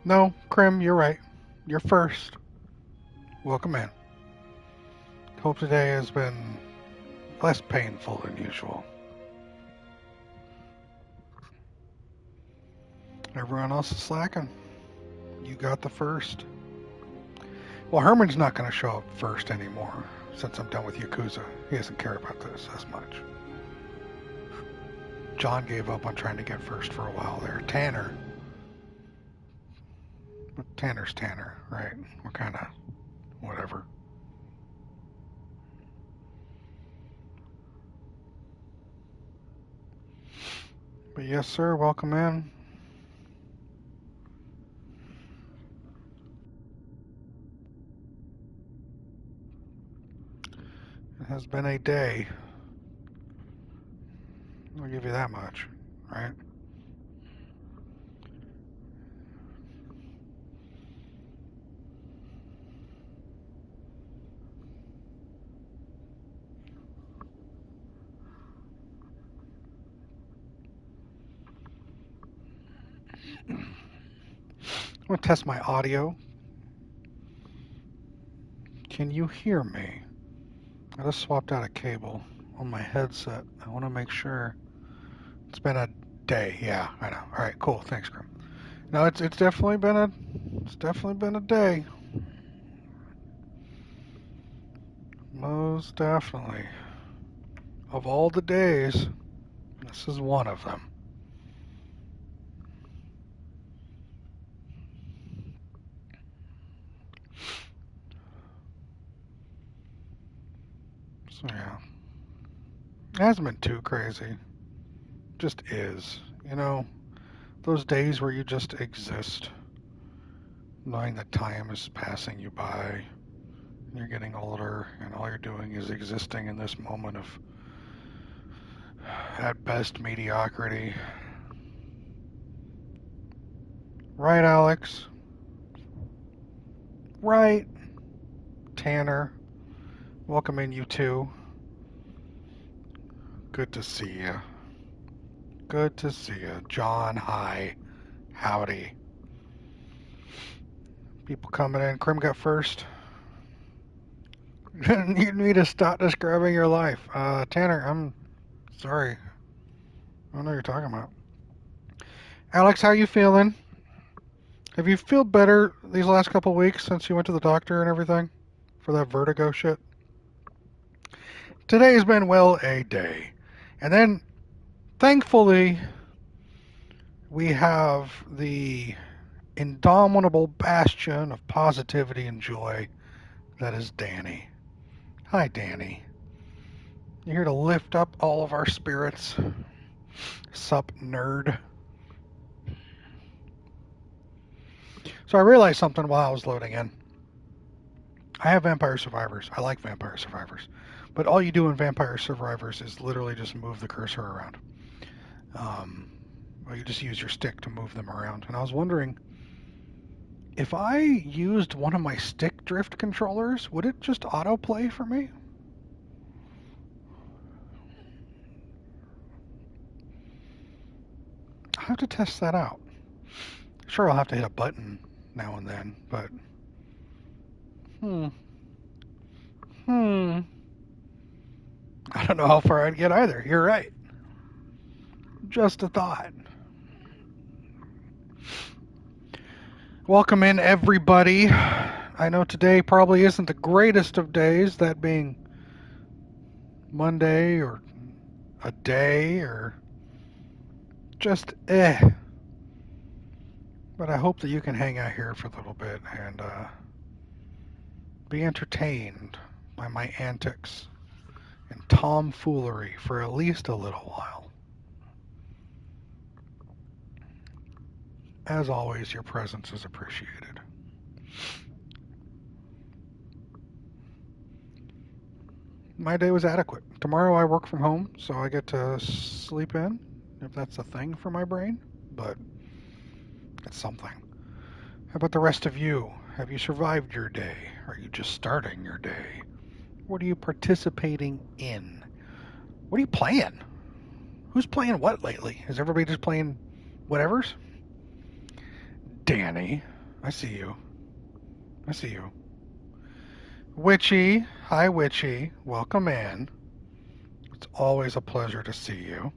No, Krim, you're right. You're first. Welcome in. Hope today has been less painful than usual. Everyone else is slacking. You got the first. Well, Herman's not going to show up first anymore since I'm done with Yakuza. He doesn't care about this as much. John gave up on trying to get first for a while there. Tanner. But Tanner's Tanner, right? We're kind of whatever. But yes, sir, welcome in. It has been a day. I'll give you that much, right? I'm going to test my audio. Can you hear me? I just swapped out a cable on my headset. I want to make sure. It's been a day. Yeah, I know. All right, cool. Thanks, Grim. No, it's definitely been a day. Most definitely. Of all the days, this is one of them. So yeah, it hasn't been too crazy. Just is. You know, those days where you just exist, knowing that time is passing you by, and you're getting older, and all you're doing is existing in this moment of, at best, mediocrity. Right, Alex? Right. Tanner, welcome in, you too. Good to see you. Good to see you. John, hi. Howdy. People coming in. Krim got first. You need to stop describing your life. Tanner, I'm sorry. I don't know what you're talking about. Alex, how you feeling? Have you feel better these last couple weeks since you went to the doctor and everything for that vertigo shit? Today's been, well, a day. And then, thankfully, we have the indomitable bastion of positivity and joy that is Danny. Hi, Danny. You're here to lift up all of our spirits. Sup, nerd. So I realized something while I was loading in. I have Vampire Survivors. I like Vampire Survivors. But all you do in Vampire Survivors is literally just move the cursor around. Well, you just use your stick to move them around. And I was wondering, if I used one of my stick drift controllers, would it just autoplay for me? I'll have to test that out. Sure, I'll have to hit a button now and then, but hmm, hmm. I don't know how far I'd get either. You're right. Just a thought. Welcome in, everybody. I know today probably isn't the greatest of days, that being Monday or a day or just But I hope that you can hang out here for a little bit and be entertained by my antics and tomfoolery for at least a little while. As always, your presence is appreciated. My day was adequate. Tomorrow I work from home, so I get to sleep in, if that's a thing for my brain, but it's something. How about the rest of you? Have you survived your day? Are you just starting your day? What are you participating in? What are you playing? Who's playing what lately? Is everybody just playing whatevers? Danny. I see you. I see you. Witchy. Hi, Witchy. Welcome in. It's always a pleasure to see you.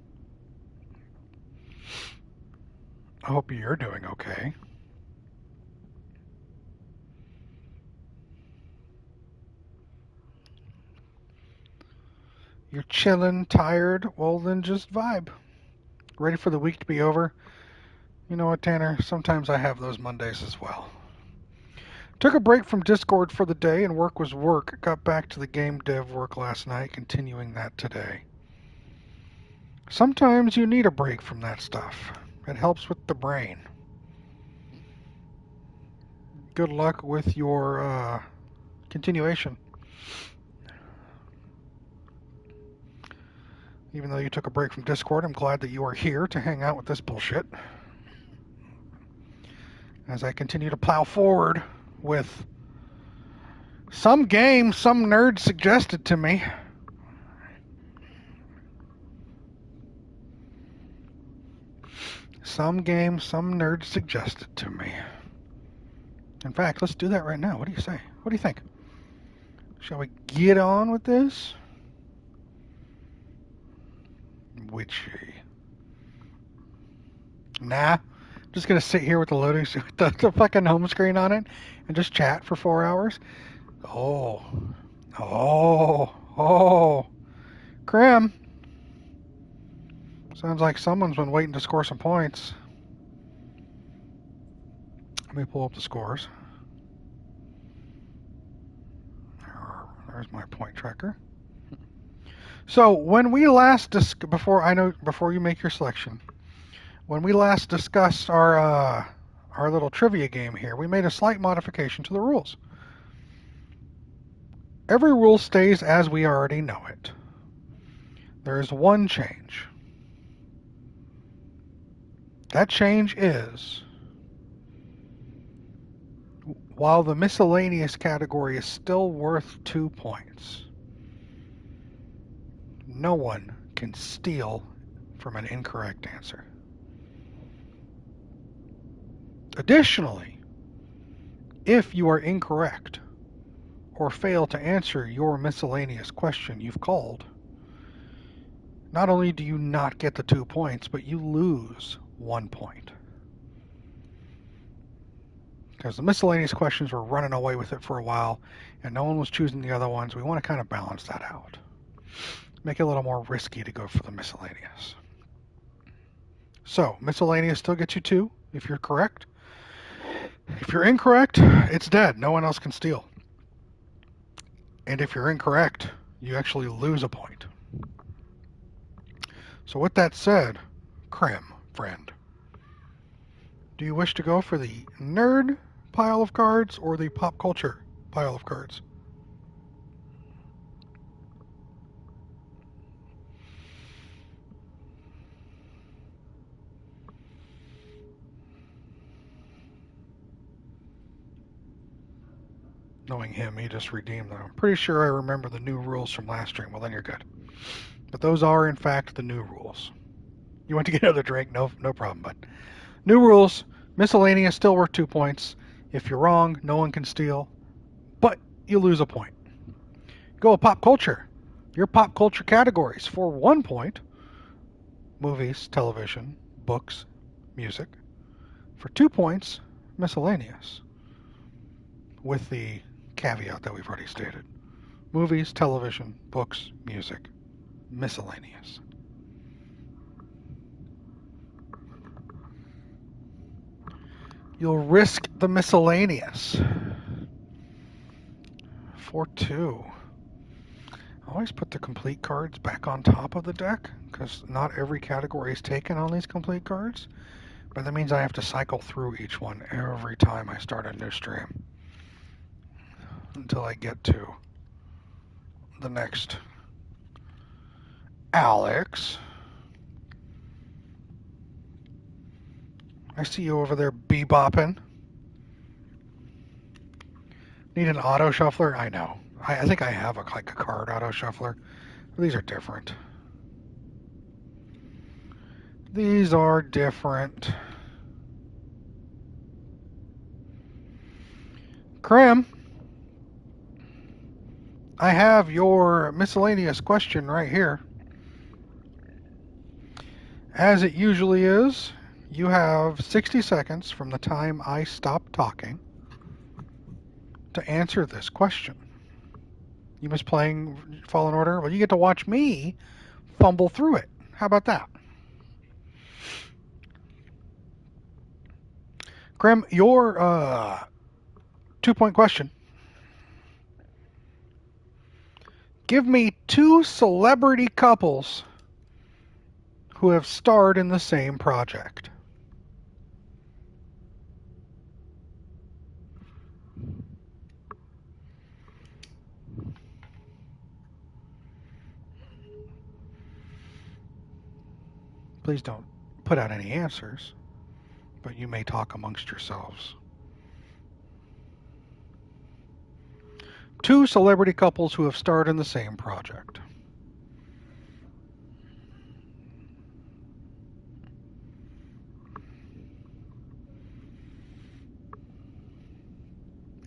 I hope you're doing okay. You're chilling, tired? Well, then just vibe. Ready for the week to be over? You know what, Tanner? Sometimes I have those Mondays as well. Took a break from Discord for the day, and work was work. Got back to the game dev work last night, continuing that today. Sometimes you need a break from that stuff. It helps with the brain. Good luck with your continuation. Even though you took a break from Discord, I'm glad that you are here to hang out with this bullshit. As I continue to plow forward with some game some nerd suggested to me. Some game some nerd suggested to me. In fact, let's do that right now. What do you say? What do you think? Shall we get on with this? Witchy. Nah. Just gonna sit here with the loading the fucking home screen on it and just chat for 4 hours. Oh. Crim. Sounds like someone's been waiting to score some points. Let me pull up the scores. There's my point tracker. So when we last before you make your selection, when we last discussed our little trivia game here, we made a slight modification to the rules. Every rule stays as we already know it. There is one change. That change is, while the miscellaneous category is still worth 2 points, no one can steal from an incorrect answer. Additionally, if you are incorrect or fail to answer your miscellaneous question you've called, not only do you not get the 2 points, but you lose 1 point. Because the miscellaneous questions were running away with it for a while, and no one was choosing the other ones. We want to kind of balance that out. Make it a little more risky to go for the miscellaneous. So, miscellaneous still gets you 2 if you're correct. If you're incorrect, it's dead. No one else can steal. And if you're incorrect, you actually lose a point. So with that said, Crim, friend, do you wish to go for the nerd pile of cards or the pop culture pile of cards? Knowing him, he just redeemed them. I'm pretty sure I remember the new rules from last stream. Well, then you're good. But those are, in fact, the new rules. You want to get another drink? No problem, bud. New rules. Miscellaneous still worth 2 points. If you're wrong, no one can steal. But you lose a point. Go with pop culture. Your pop culture categories for 1 point. Movies, television, books, music. For 2 points, miscellaneous. With the caveat that we've already stated. Movies, television, books, music, miscellaneous. You'll risk the miscellaneous. For 2. I always put the complete cards back on top of the deck, because not every category is taken on these complete cards. But that means I have to cycle through each one every time I start a new stream. Until I get to the next Alex. I see you over there bebopping. Need an auto shuffler? I know. I think I have a card auto shuffler. These are different. These are different. Krim, I have your miscellaneous question right here. As it usually is, you have 60 seconds from the time I stop talking to answer this question. You miss playing Fallen Order? Well, you get to watch me fumble through it. How about that? Krim, your 2-point question. Give me 2 celebrity couples who have starred in the same project. Please don't put out any answers, but you may talk amongst yourselves. 2 celebrity couples who have starred in the same project.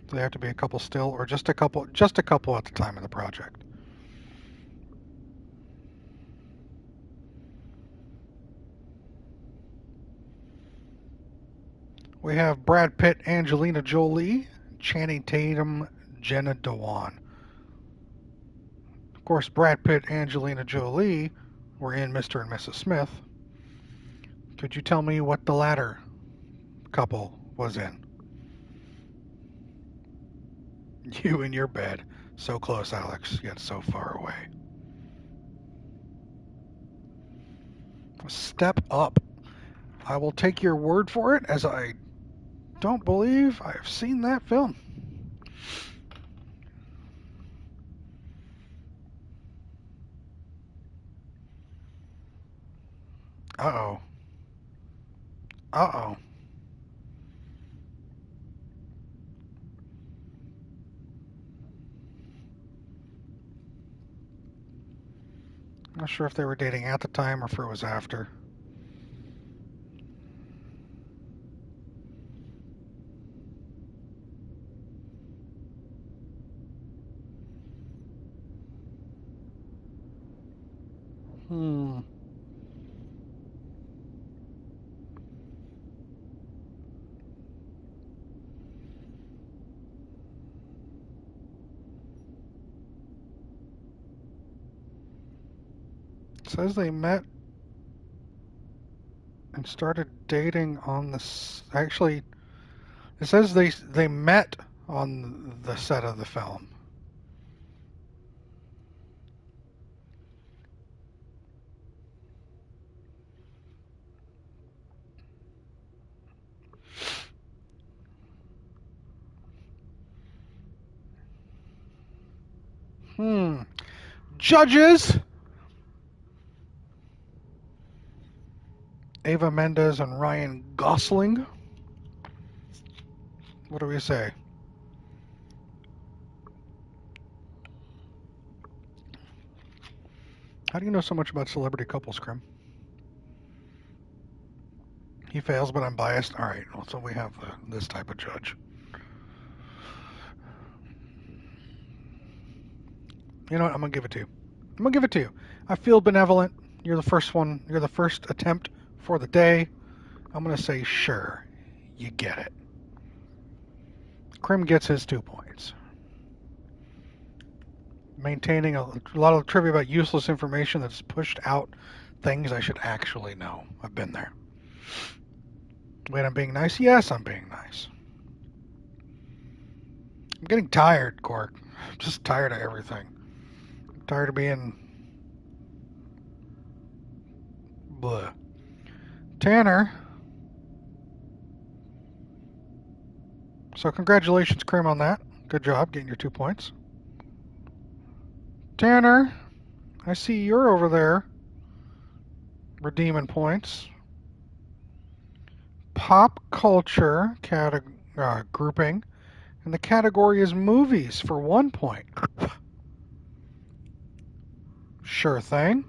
Do they have to be a couple still, or just a couple at the time of the project? We have Brad Pitt, Angelina Jolie, Channing Tatum, Jenna Dewan. Of course, Brad Pitt, Angelina Jolie were in Mr. and Mrs. Smith. Could you tell me what the latter couple was in? You in your bed. So close, Alex, yet so far away. Step up. I will take your word for it, as I don't believe I've seen that film. Uh-oh. Uh-oh. I'm not sure if they were dating at the time or if it was after. Hmm. It says they met and started dating on the... Actually, it says they met on the set of the film. Judges! Ava Mendes and Ryan Gosling. What do we say? How do you know so much about celebrity couples, Krim? He fails, but I'm biased. All right, well, so we have this type of judge. You know what? I'm gonna give it to you. I'm gonna give it to you. I feel benevolent. You're the first one. You're the first attempt for the day. I'm gonna say sure. You get it. Krim gets his 2 points. Maintaining a lot of trivia about useless information that's pushed out things I should actually know. I've been there. Wait, I'm being nice? Yes, I'm being nice. I'm getting tired, Cork. I'm just tired of everything. I'm tired of being... bleh. Tanner. So congratulations, Krim, on that. Good job getting your 2 points. Tanner, I see you're over there redeeming points. Pop culture grouping, and the category is movies for 1 point. Sure thing.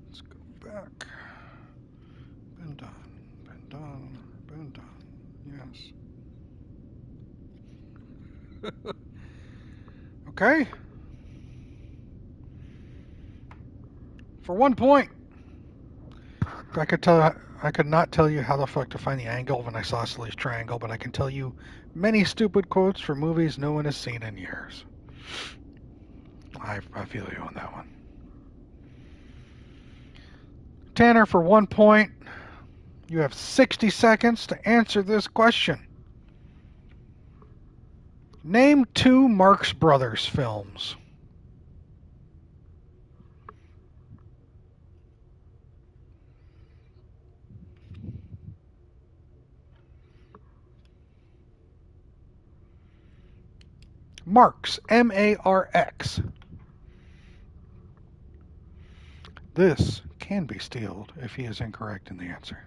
Let's go back. Been done, been done, Okay. For 1 point. I could not tell you how the fuck to find the angle of an isosceles triangle, but I can tell you many stupid quotes from movies no one has seen in years. I feel you on that one. Tanner, for 1 point, you have 60 seconds to answer this question. Name 2 Marx Brothers films. Marx, M-A-R-X. This can be stealed if he is incorrect in the answer.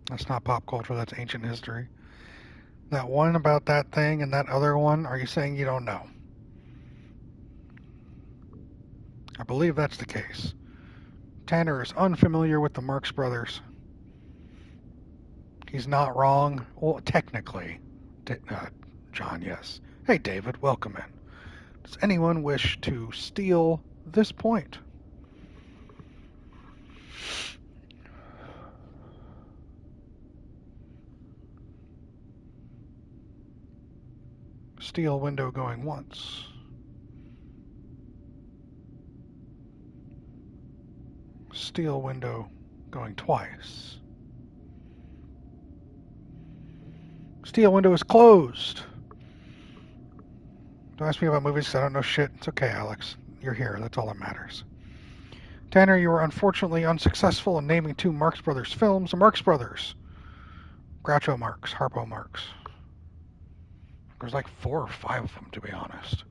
That's not pop culture, that's ancient history. That one about that thing and that other one, are you saying you don't know? I believe that's the case. Tanner is unfamiliar with the Marx Brothers. He's not wrong. Well, technically, John, yes. Hey, David, welcome in. Does anyone wish to steal this point? Steal window going once. Steal window going twice. Steal window is closed. Don't ask me about movies because I don't know shit. It's okay, Alex. You're here. That's all that matters. Tanner, you were unfortunately unsuccessful in naming 2 Marx Brothers films. The Marx Brothers. Groucho Marx, Harpo Marx. There's like 4 or 5 of them, to be honest.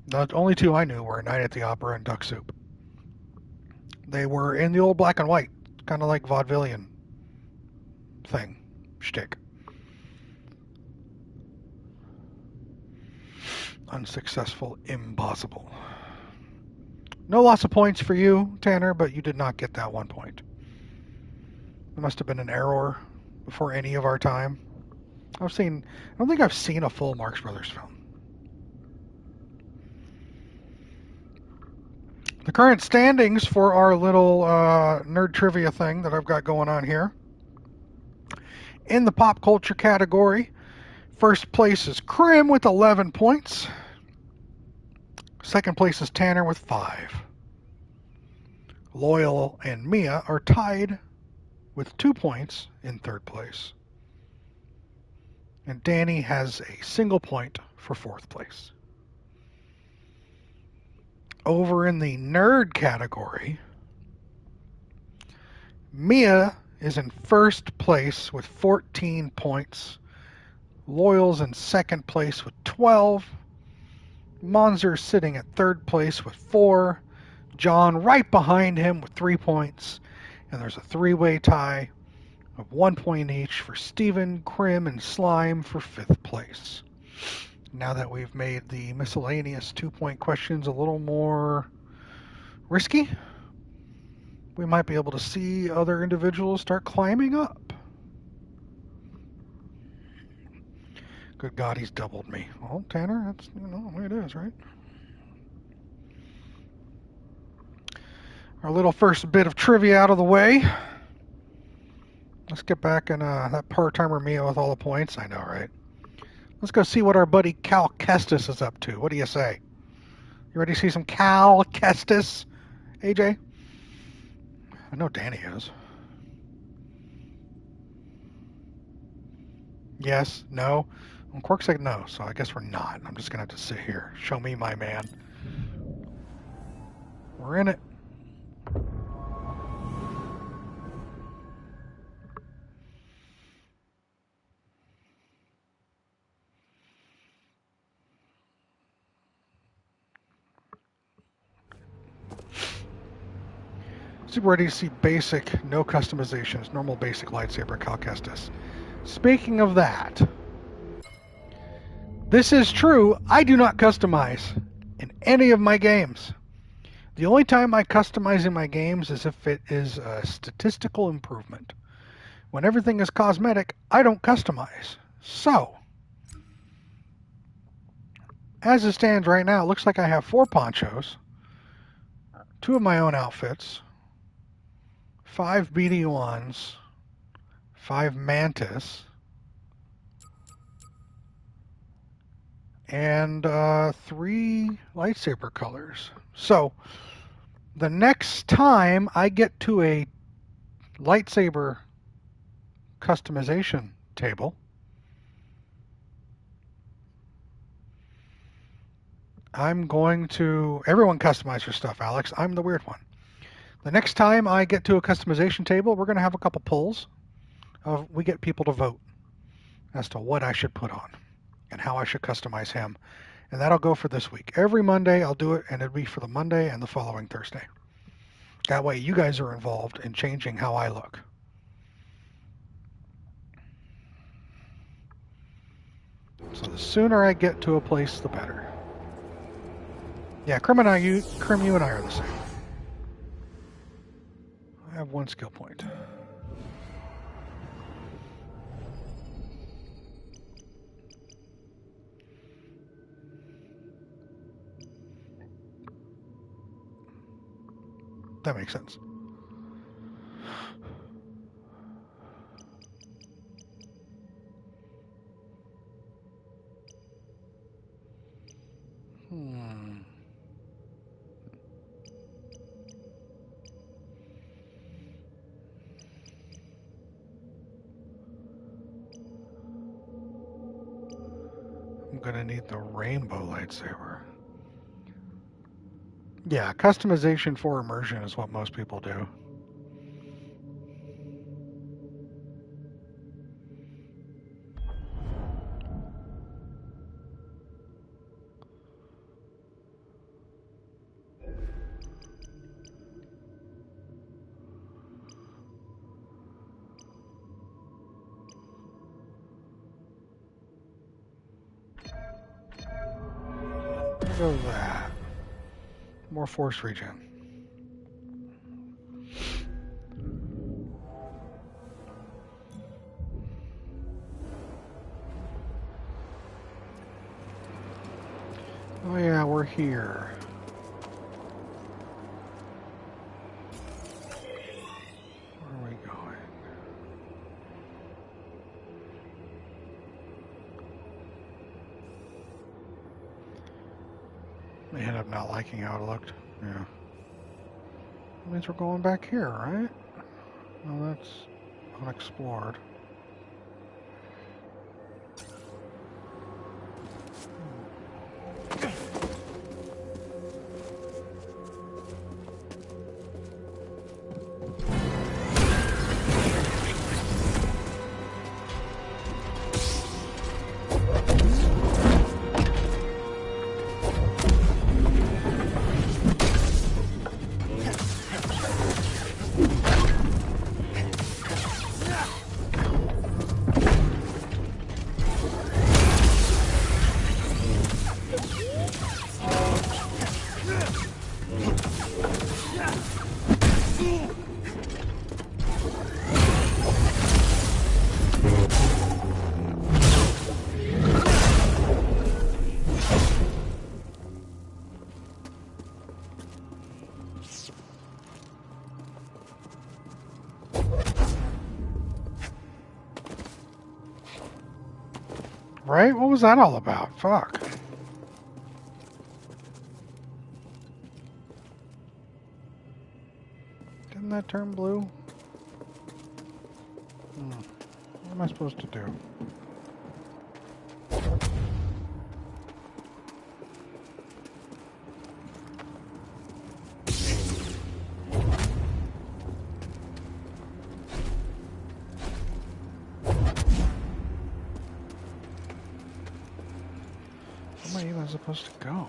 The only 2 I knew were Night at the Opera and Duck Soup. They were in the old black and white, kind of like vaudevillian thing, shtick. Unsuccessful, impossible. No loss of points for you, Tanner, but you did not get that 1 point. There must have been an error before any of our time. I don't think I've seen a full Marx Brothers film. The current standings for our little nerd trivia thing that I've got going on here. In the pop culture category, first place is Krim with 11 points. Second place is Tanner with 5. Loyal and Mia are tied with 2 points in third place. And Danny has a single point for fourth place. Over in the nerd category, Mia is in first place with 14 points. Loyal's in second place with 12. Monzer sitting at third place with 4. John right behind him with 3 points. And there's a 3-way tie of 1 point each for Steven, Krim, and Slime for 5th place. Now that we've made the miscellaneous 2-point questions a little more risky, we might be able to see other individuals start climbing up. Good God, he's doubled me. Well, Tanner, that's the way it is, right? Our little first bit of trivia out of the way. Let's get back in that part-timer Mia with all the points. I know, right? Let's go see what our buddy Cal Kestis is up to. What do you say? You ready to see some Cal Kestis, AJ? I know Danny is. Yes? No? Well, Quark said no, so I guess we're not. I'm just going to have to sit here. Show me my man. We're in it. Super ready to see basic, no customizations, normal basic lightsaber Cal Kestis. Speaking of that, This is true. I do not customize in any of my games. The only time I customize in my games is if it is a statistical improvement. When everything is cosmetic, I don't customize. So, as it stands right now, it looks like I have 4 ponchos, 2 of my own outfits, 5 BD1s, 5 mantis, and 3 lightsaber colors. So, the next time I get to a lightsaber customization table, I'm going to... Everyone customize your stuff, Alex. I'm the weird one. The next time I get to a customization table, we're going to have a couple polls. We get people to vote as to what I should put on and how I should customize him. And that'll go for this week. Every Monday I'll do it, and it'll be for the Monday and the following Thursday. That way you guys are involved in changing how I look. So the sooner I get to a place, the better. Yeah, Krim, you and I are the same. I have 1 skill point. That makes sense. I'm gonna need the rainbow lightsaber. Yeah, customization for immersion is what most people do. Go that. More force regen. Oh yeah, we're here. Where are we going? They ended up not liking how it looked. Yeah. That means we're going back here, right? No, that's unexplored. Right? What was that all about? Fuck. Didn't that turn blue? What am I supposed to do? Where am I even supposed to go?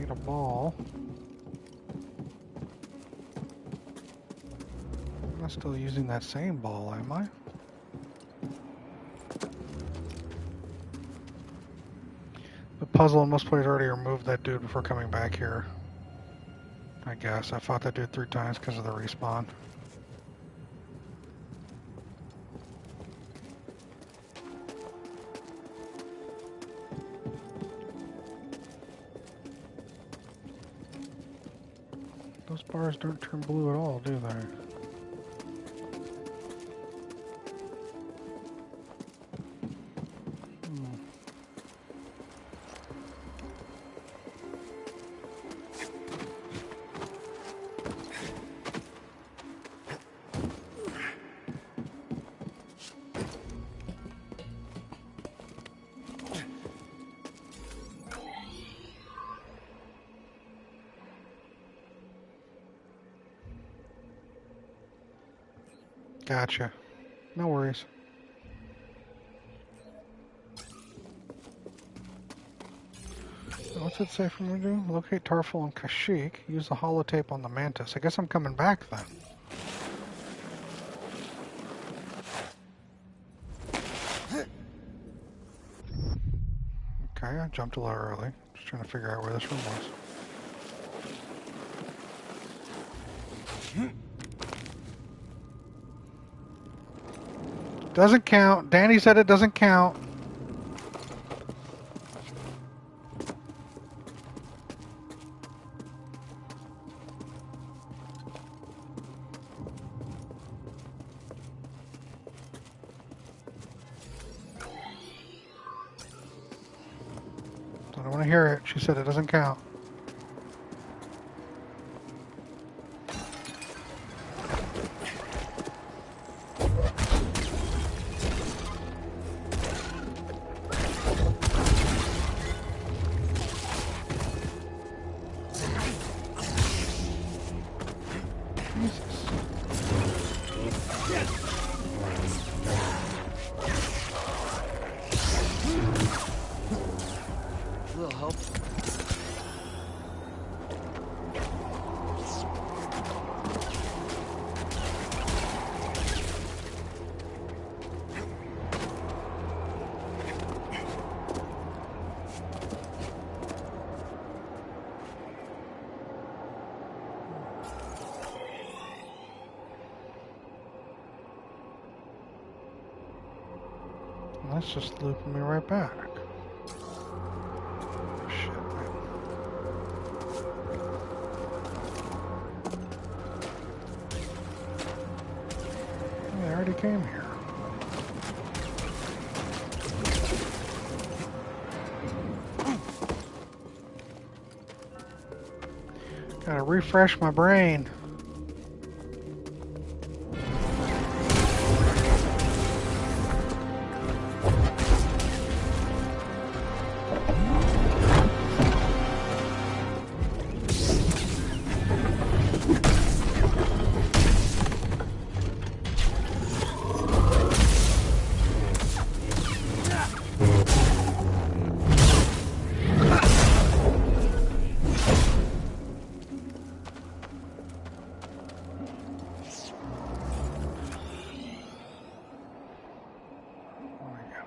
Need a ball. I'm not still using that same ball, am I? The puzzle, most players already removed that dude before coming back here. I guess. I fought that dude 3 times because of the respawn. Those bars don't turn blue at all, do they? Gotcha. No worries. What's it say for me to do? Locate Tarful and Kashyyyk. Use the holotape on the Mantis. I guess I'm coming back then. Okay, I jumped a little early. Just trying to figure out where this room was. Doesn't count. Danny said it doesn't count. I don't want to hear it. She said it doesn't count. That's just looping me right back. Shit, man. I already came here. Gotta refresh my brain.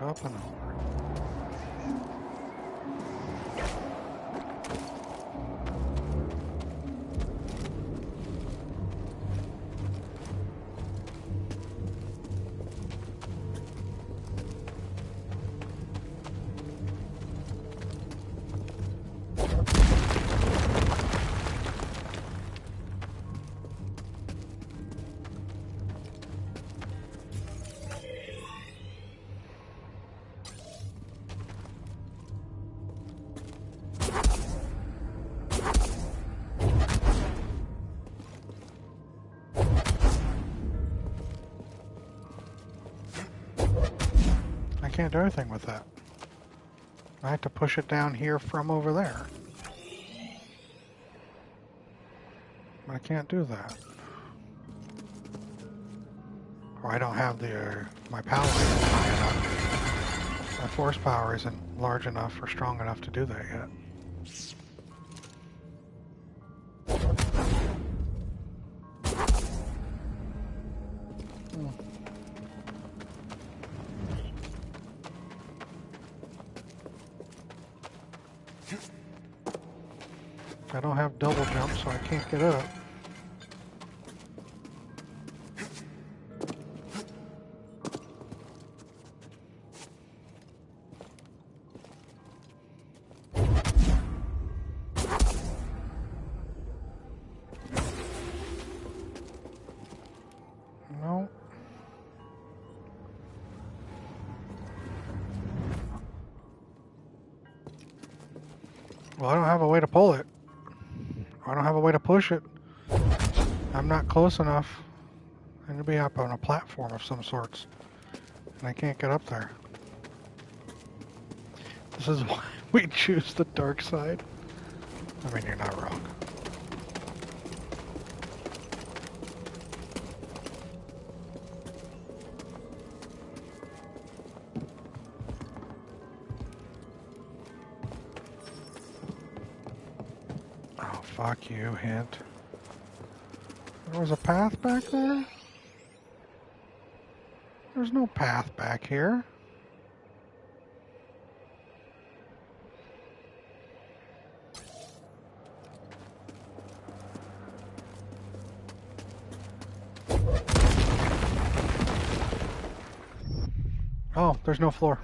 Up and over. I can't do anything with that. I have to push it down here from over there. I can't do that. Or I don't have the, my power isn't high enough. My force power isn't large enough or strong enough to do that yet. Hmm. I don't have double jump, so I can't get up. No. Well, I don't have a way to pull it. I don't have a way to push it. I'm not close enough. I need to be up on a platform of some sorts. And I can't get up there. This is why we choose the dark side. I mean, you're not wrong. Oh, fuck you, hint. There was a path back there? There's no path back here. Oh, there's no floor.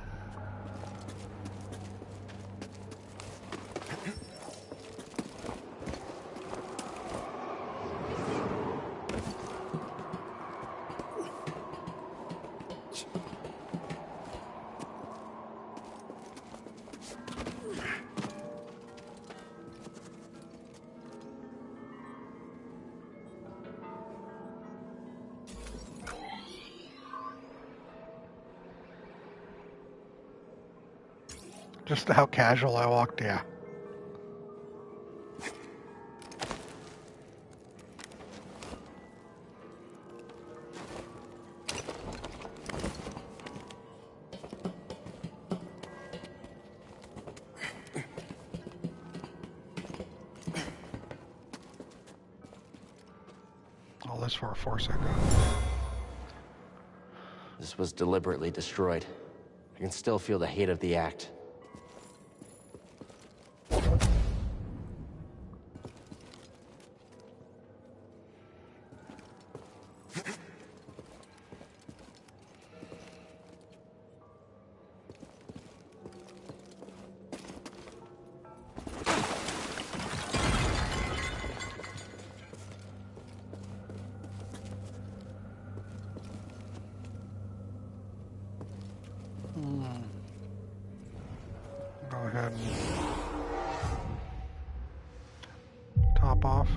Just how casual I walked, yeah. All this for a force echo. This was deliberately destroyed. I can still feel the hate of the act. Go ahead and top off.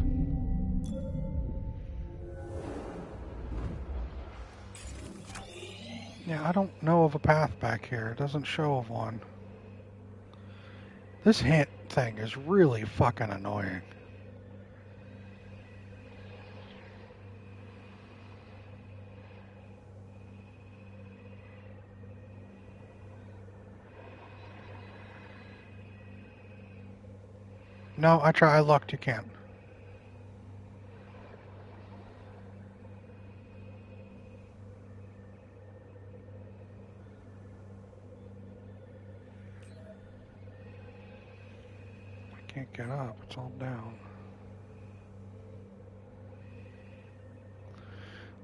Yeah, I don't know of a path back here. It doesn't show of one. This hint thing is really fucking annoying. No, I looked, you can't. I can't get up, it's all down.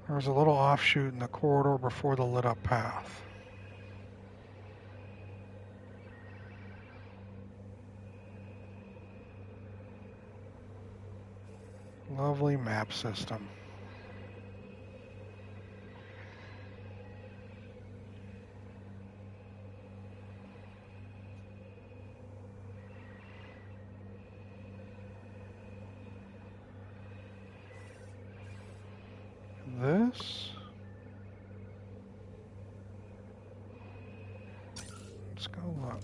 There was a little offshoot in the corridor before the lit up path. Lovely map system. This? Let's go look.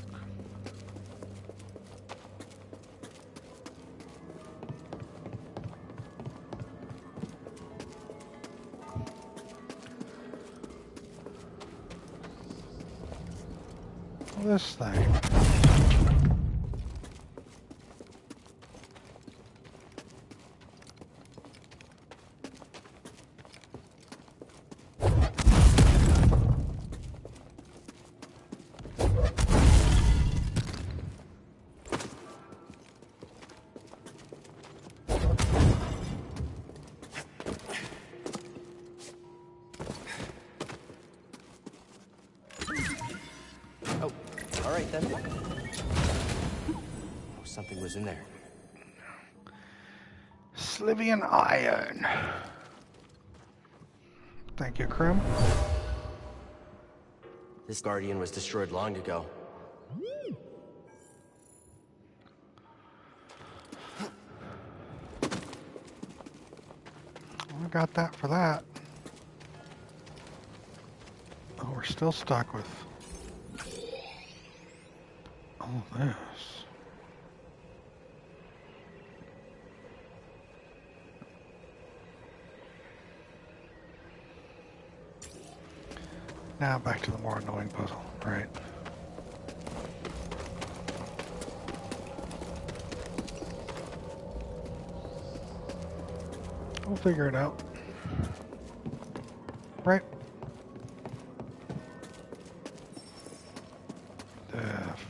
This thing. right then. Oh, something was in there. Slivian iron. Thank you, Krim. This Guardian was destroyed long ago. I got that for that. Oh, we're still stuck with all this. Now back to the more annoying puzzle, right? We'll figure it out. Right?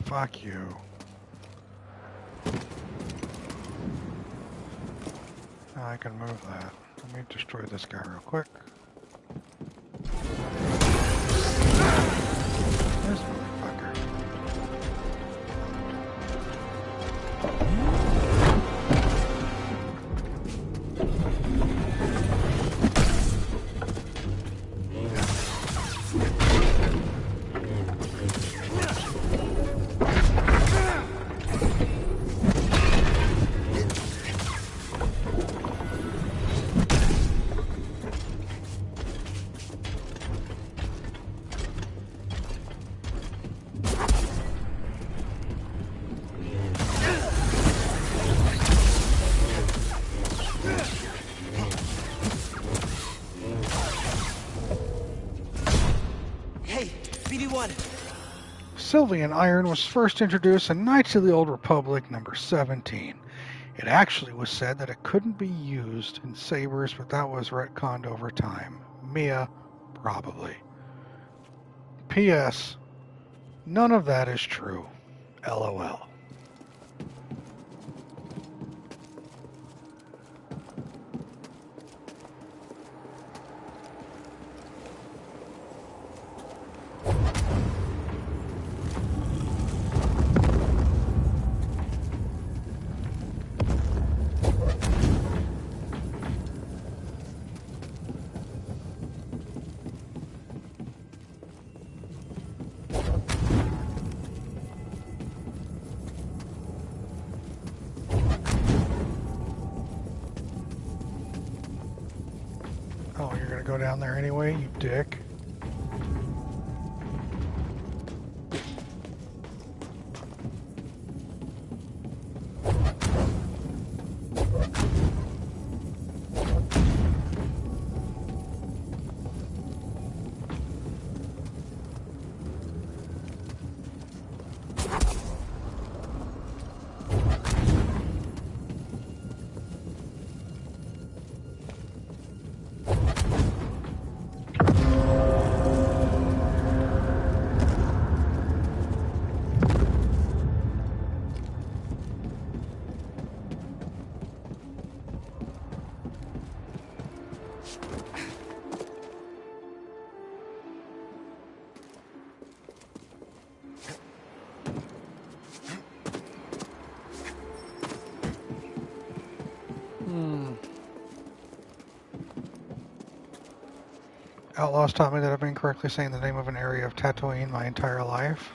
Fuck you. Now I can move that. Let me destroy this guy real quick. This motherfucker. Sylvian iron was first introduced in Knights of the Old Republic number 17. It actually was said that it couldn't be used in sabers, but that was retconned over time. Mia, probably. P.S. None of that is true. LOL. Oh, you're gonna go down there anyway, you dick. Outlaws taught me that I've been correctly saying the name of an area of Tatooine my entire life.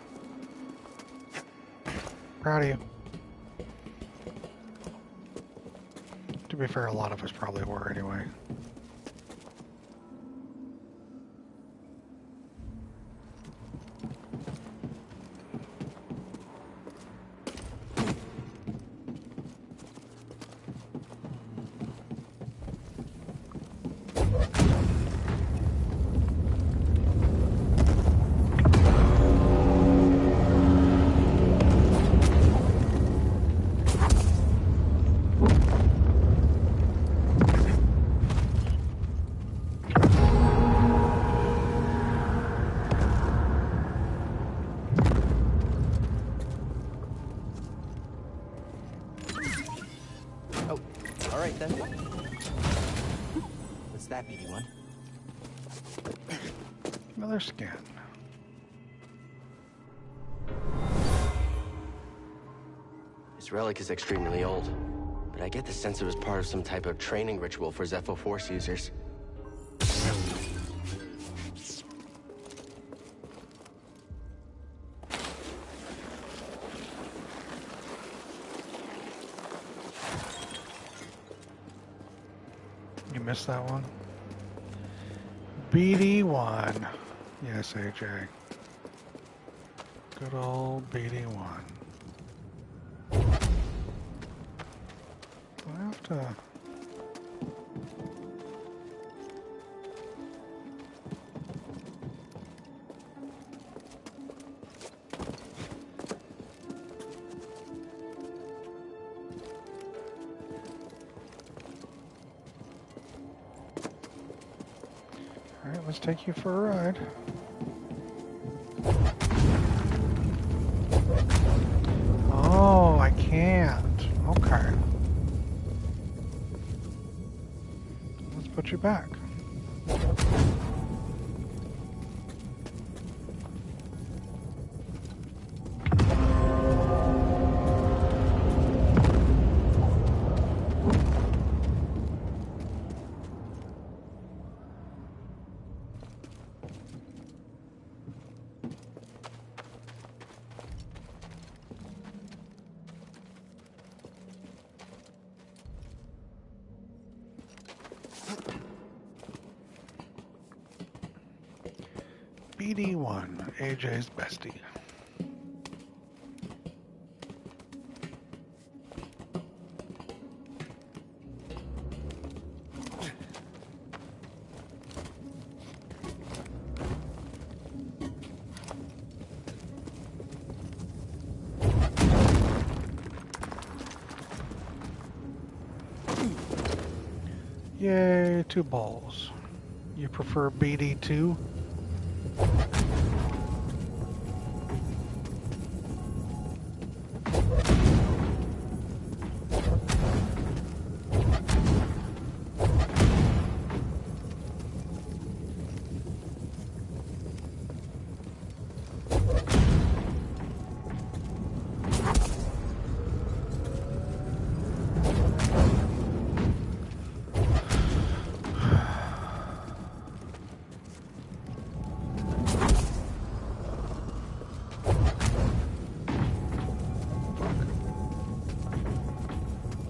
Proud of you. To be fair, a lot of us probably were anyway. Then. What's that, BD-1? Another scan. This relic is extremely old, but I get the sense it was part of some type of training ritual for Zepho Force users. You missed that one? BD1. Yes, AJ. Good old BD1. Do I have to... Alright, let's take you for a ride. Oh, I can't. Okay. Let's put you back. BD1, AJ's bestie. Yay, 2 balls. You prefer BD2?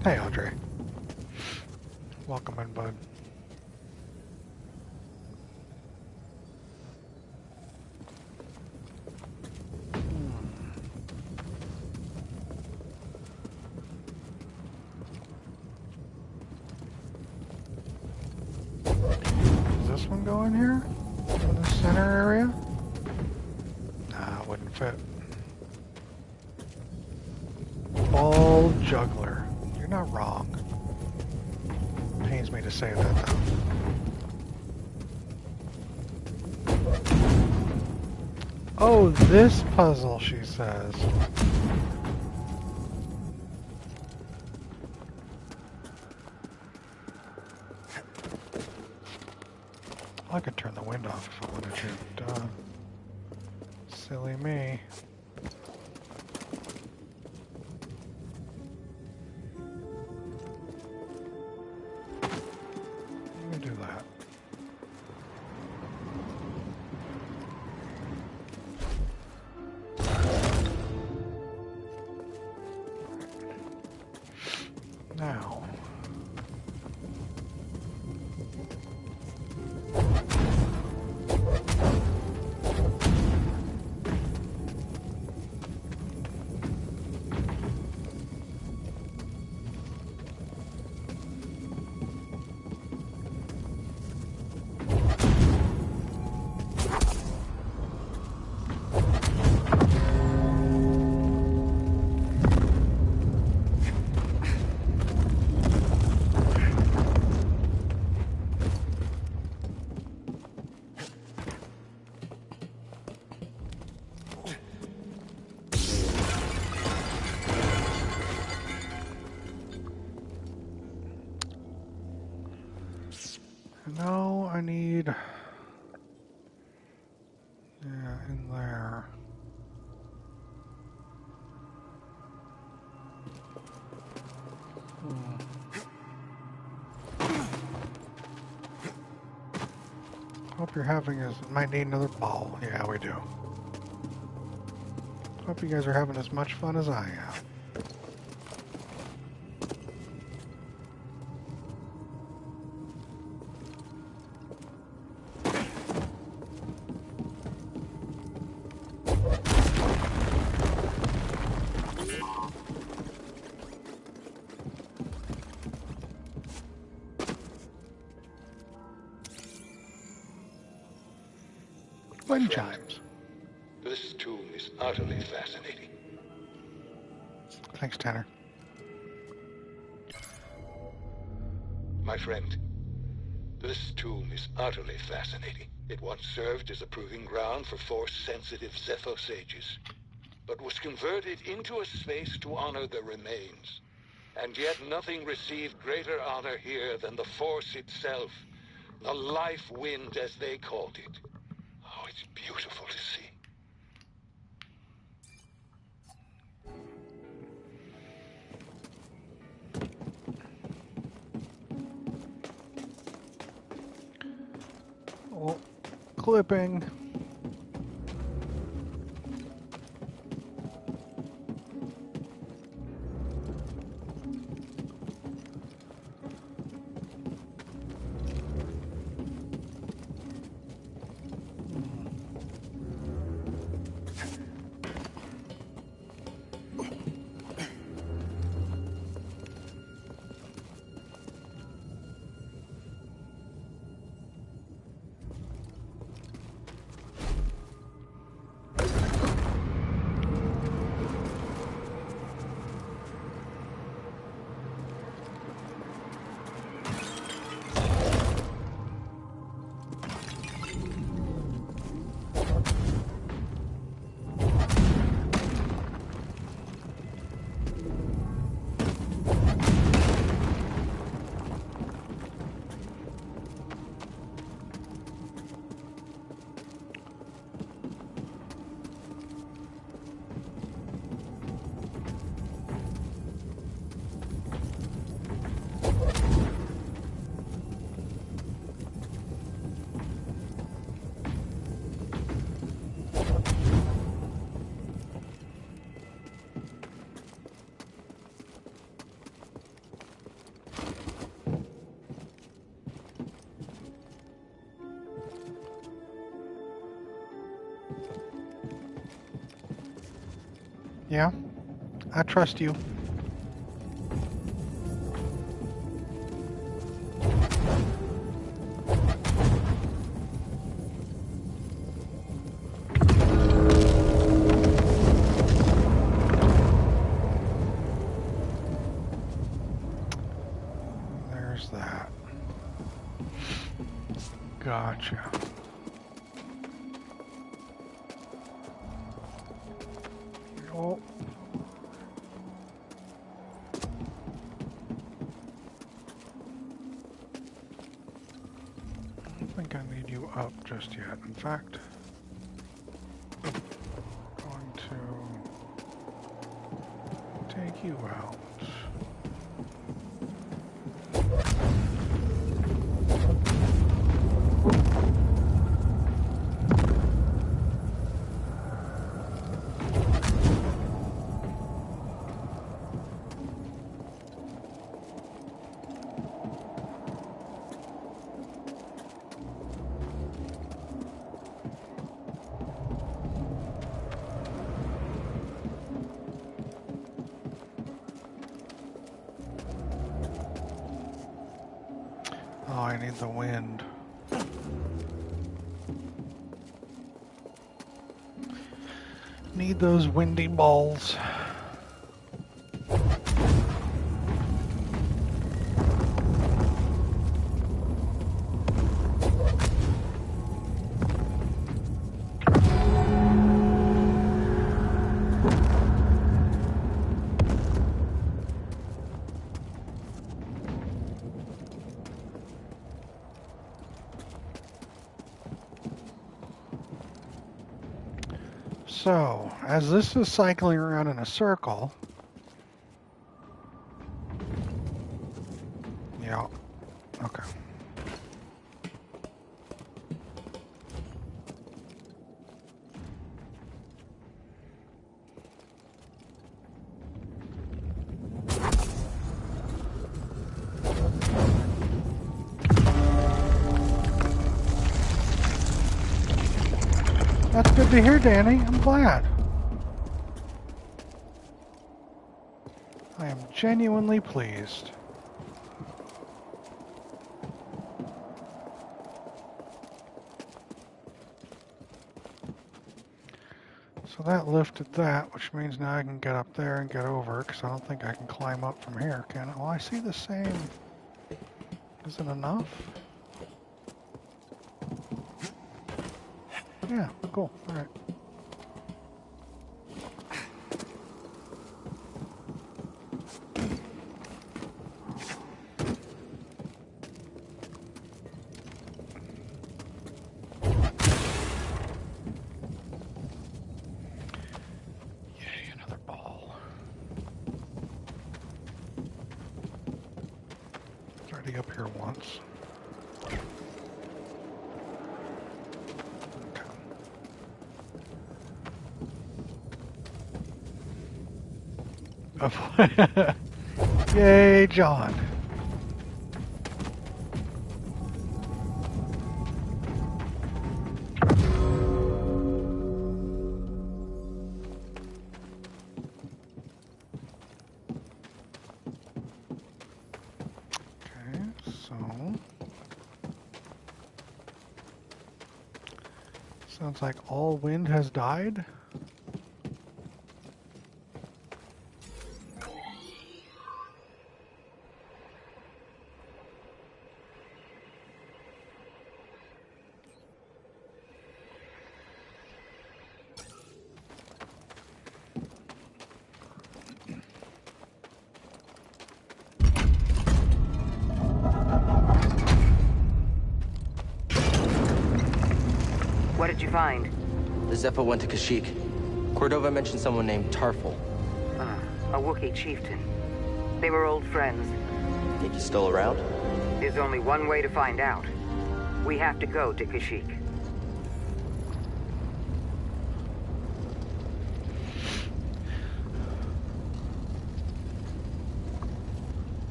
Hey, Audrey. Welcome in, bud. Does this one go in here? In the center area? Nah, it wouldn't fit. Ball juggler. You're not wrong. Pains me to say that, though. Oh, this puzzle, she says. I could turn the wind off if I wanted to. Duh. Silly me. Let me do that. Now. No, I need... Yeah, in there. Hope you're having might need another ball. Yeah, we do. Hope you guys are having as much fun as I am. Wind chimes. This tomb is utterly fascinating. Thanks, Tanner. My friend, this tomb is utterly fascinating. It once served as a proving ground for Force-sensitive Zepho sages, but was converted into a space to honor their remains. And yet nothing received greater honor here than the Force itself. The life wind, as they called it. Oh, it's beautiful to see. Oh, clipping. Yeah, I trust you. There's that. Gotcha. Oh. I don't think I need you up just yet. In fact, I'm going to take you out. Oh, I need the wind. Need those windy balls. So, as this is cycling around in a circle, yeah, okay. That's good to hear, Danny. I'm glad. I am genuinely pleased. So that lifted that, which means now I can get up there and get over, because I don't think I can climb up from here, can I? Well, I see the same. Is it enough? Yeah, cool. All right. Yay, another ball. It's already up here once. Okay. Yay, John. Okay, so sounds like all wind has died. What did you find? The Zephyr went to Kashyyyk. Cordova mentioned someone named Tarful. A Wookiee chieftain. They were old friends. Think he's still around? There's only one way to find out. We have to go to Kashyyyk.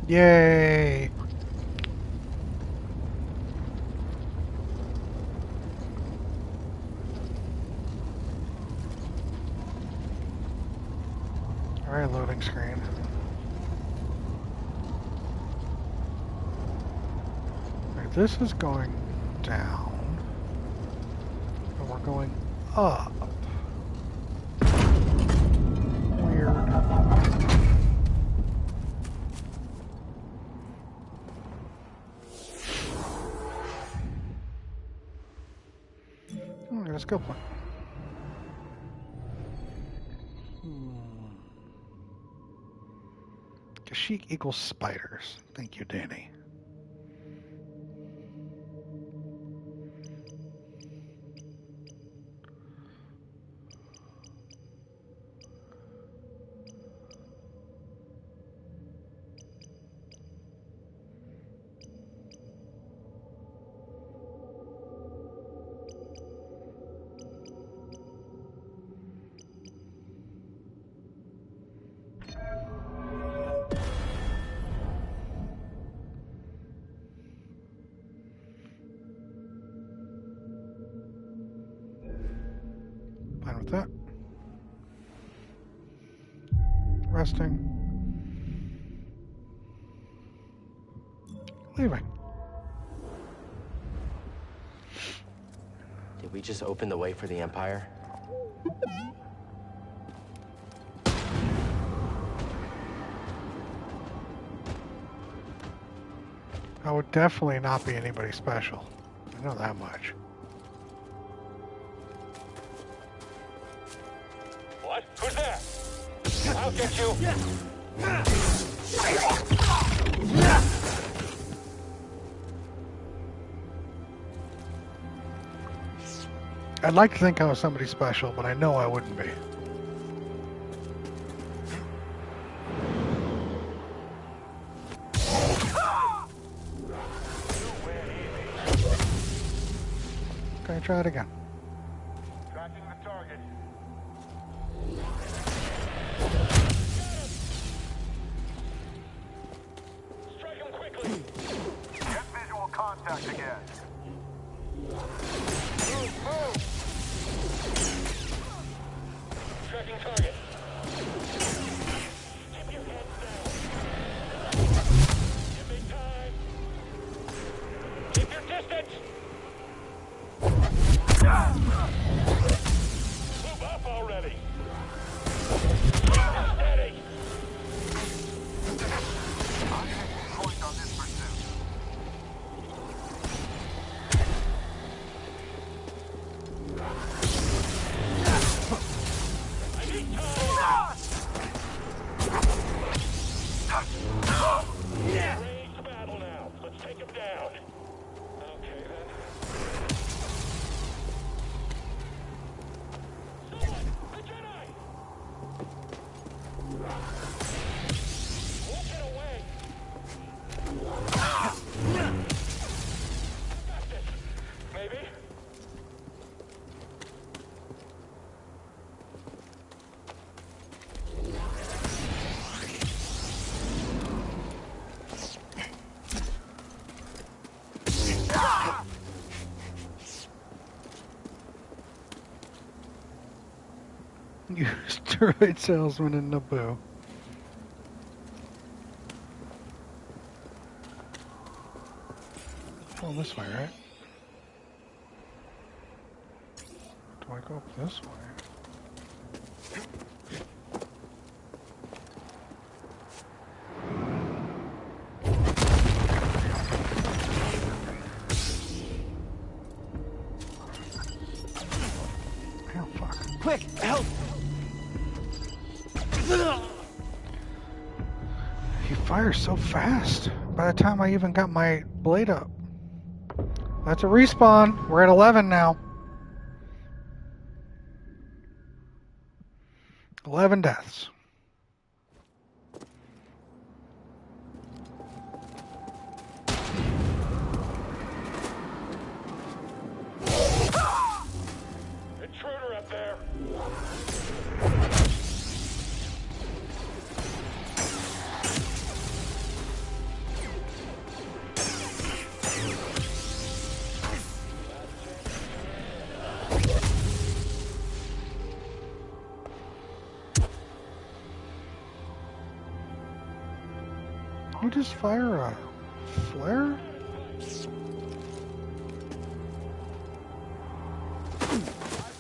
Yay! Alright, loading screen. Alright, this is going down. And we're going up. Weird. Oh, I got a skill point. Kashyyyk equals spiders. Thank you, Danny. Fine with that. Resting. Leaving. Did we just open the way for the Empire? I would definitely not be anybody special. I know that much. What? Who's there? I'll get you. I'd like to think I was somebody special, but I know I wouldn't be. Okay, try it again. Tracking the target. Strike him quickly. Get visual contact again. Move, move. Used droid salesman in Naboo. Going this way, right? Do I go up this way? Oh, fuck. Quick, help! He fires so fast. By the time I even got my blade up. That's a respawn. We're at 11 now. 11 deaths. Intruder up there. You just fire a flare? Eyes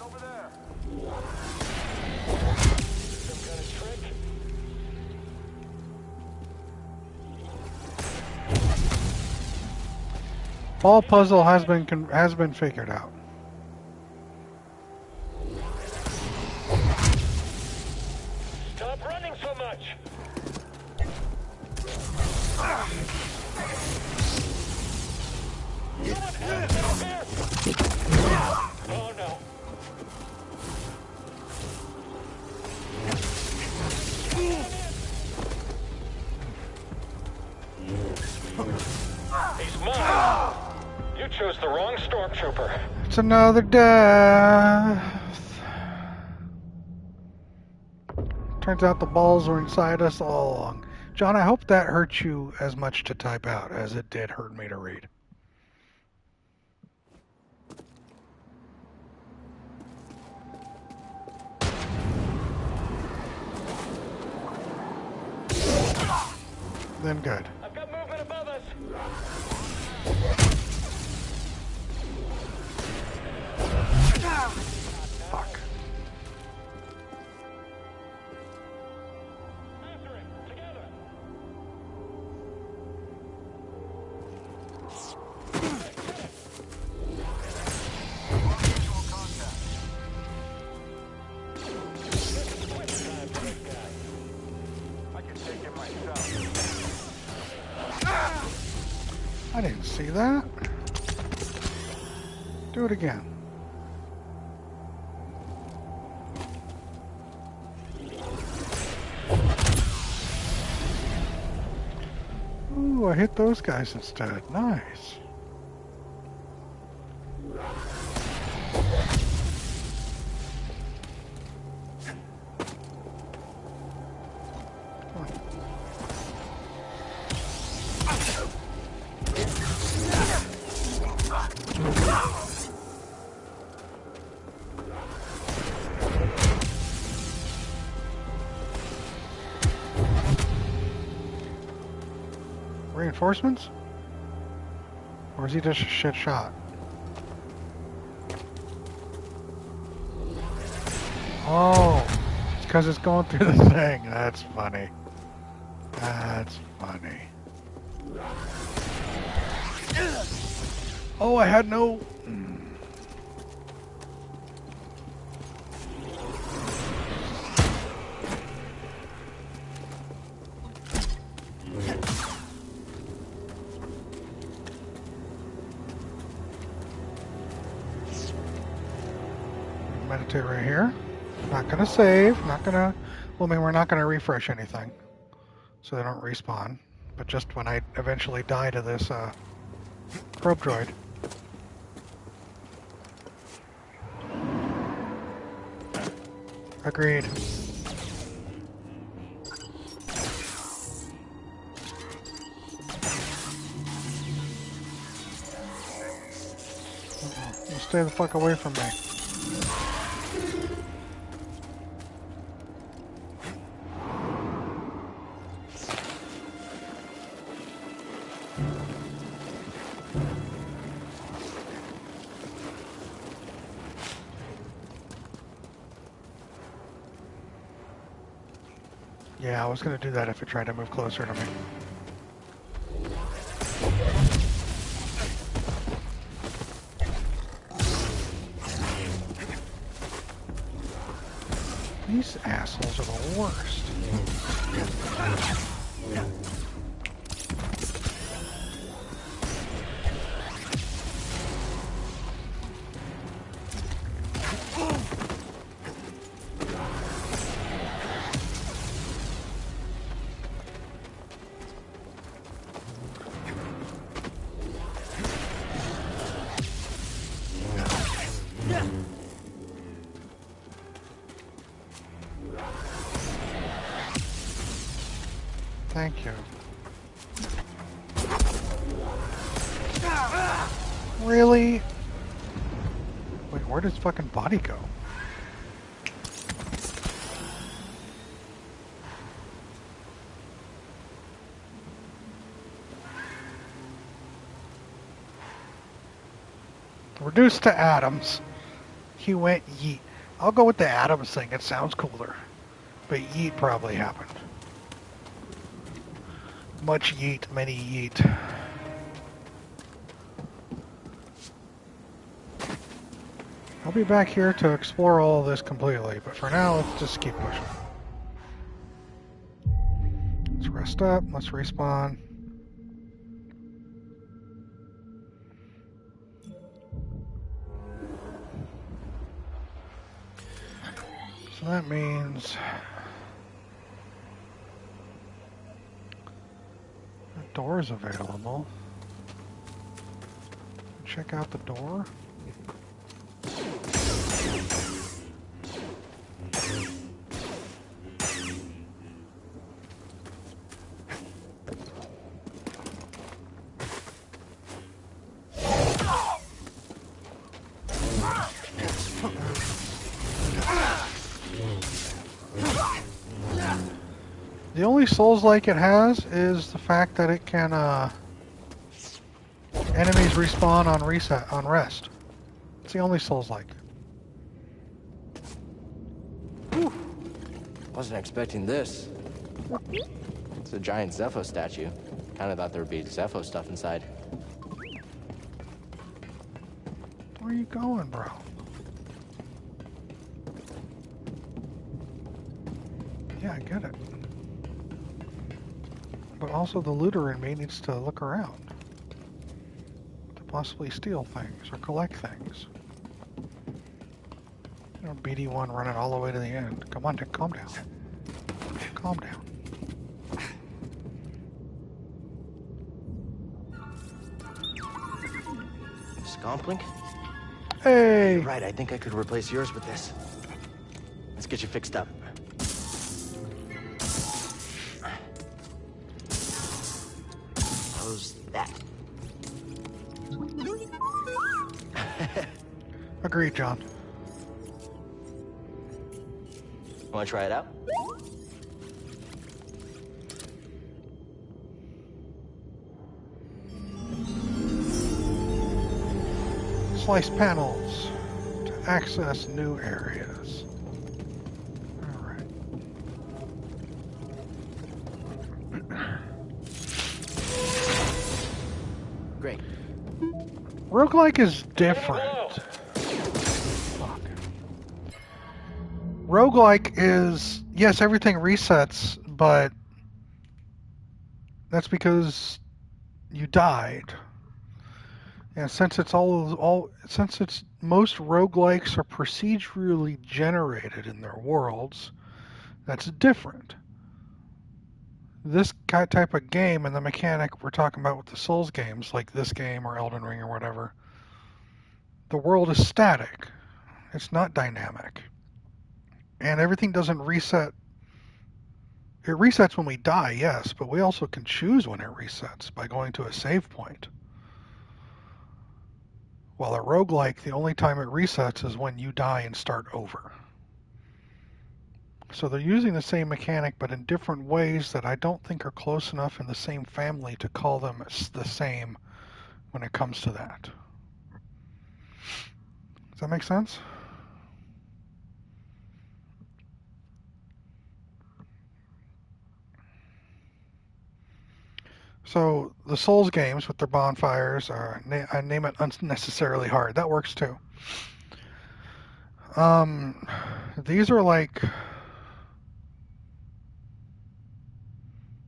over there. Some kind of trick? Ball puzzle has been figured out. Stop running so much. Oh no. He's mine. You chose the wrong stormtrooper. It's another death. Turns out the balls were inside us all along. John, I hope that hurt you as much to type out as it did hurt me to read. Then good. I've got movement above us. Fuck. Answering. Together. I can take him myself. I didn't see that. Do it again. Ooh, I hit those guys instead. Nice. Reinforcements? Or is he just a shit shot? Oh, it's because it's going through the thing. That's funny. That's funny. Oh, I had no... Meditate right here. Not gonna save. Not gonna... Well, I mean, we're not gonna refresh anything. So they don't respawn. But just when I eventually die to this, probe droid. Agreed. You stay the fuck away from me. Yeah, I was gonna do that if it tried to move closer to me. These assholes are the worst. Thank you. Really? Wait, where does fucking body go? Reduced to atoms. He went yeet. I'll go with the atoms thing. It sounds cooler. But yeet probably happened. Much yeet, many yeet. I'll be back here to explore all of this completely, but for now, let's just keep pushing. Let's rest up, let's respawn. So that means the door is available. Check out the door. The only Souls-like it has is the fact that it can, enemies respawn on rest. It's the only Souls-like. Wasn't expecting this. It's a giant Zepho statue. Kinda thought there would be Zepho stuff inside. Where are you going, bro? Yeah, I get it. But also the looter in me needs to look around. To possibly steal things or collect things. You know, BD1 running all the way to the end. Come on, Dick, calm down. Calm down. Scomplink? Hey! You're right, I think I could replace yours with this. Let's get you fixed up. How's that? Agreed, John. Wanna try it out? Slice panels to access new areas. Alright. Great. Roguelike is different. Fuck. Roguelike is, yes, everything resets, but that's because you died. And since it's most roguelikes are procedurally generated in their worlds, that's different. This type of game and the mechanic we're talking about with the Souls games, like this game or Elden Ring or whatever, the world is static. It's not dynamic. And everything doesn't reset. It resets when we die, yes, but we also can choose when it resets by going to a save point. While a roguelike, the only time it resets is when you die and start over. So they're using the same mechanic, but in different ways that I don't think are close enough in the same family to call them the same when it comes to that. Does that make sense? So the Souls games with their bonfires are, I name it unnecessarily hard. That works too. These are like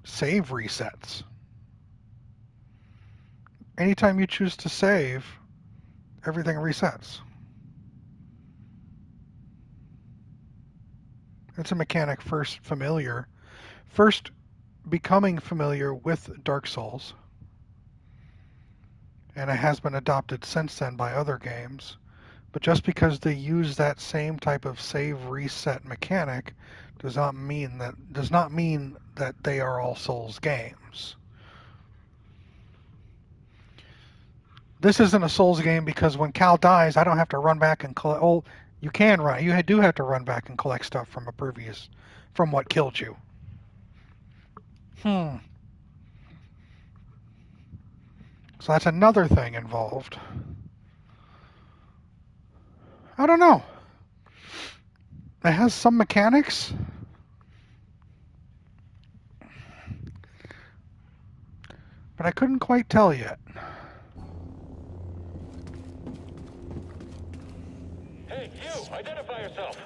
save resets. Anytime you choose to save, everything resets. It's a mechanic first becoming familiar with Dark Souls, and it has been adopted since then by other games. But just because they use that same type of save reset mechanic does not mean that they are all Souls games. This isn't a Souls game because when Cal dies, I don't have to run back and collect. Oh, you can run. You do have to run back and collect stuff from what killed you. So that's another thing involved. I don't know. It has some mechanics, but I couldn't quite tell yet. Hey, you! Identify yourself!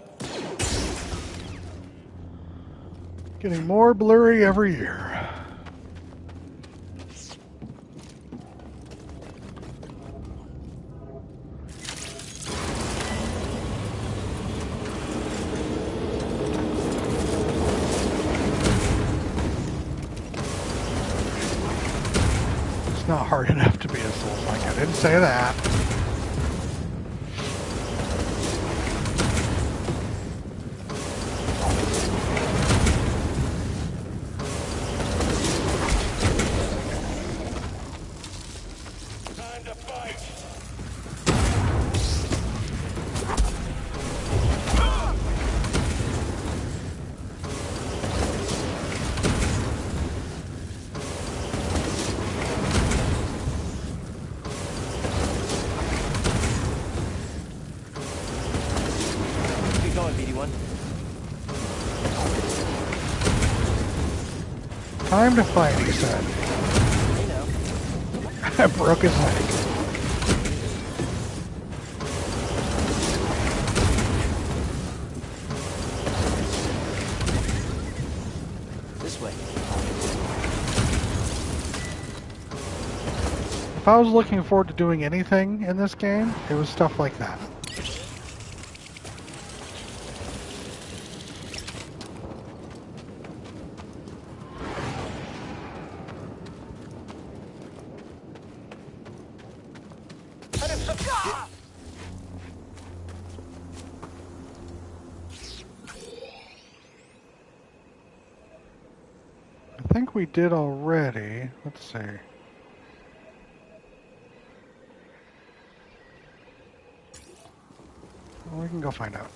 Getting more blurry every year. It's not hard enough to be a Souls-like. I didn't say that. Time to fight! Keep going, BD1. Time to fight, he said. You know. I broke his leg. This way. If I was looking forward to doing anything in this game, it was stuff like that. I think we did already. Let's see. Well, we can go find out.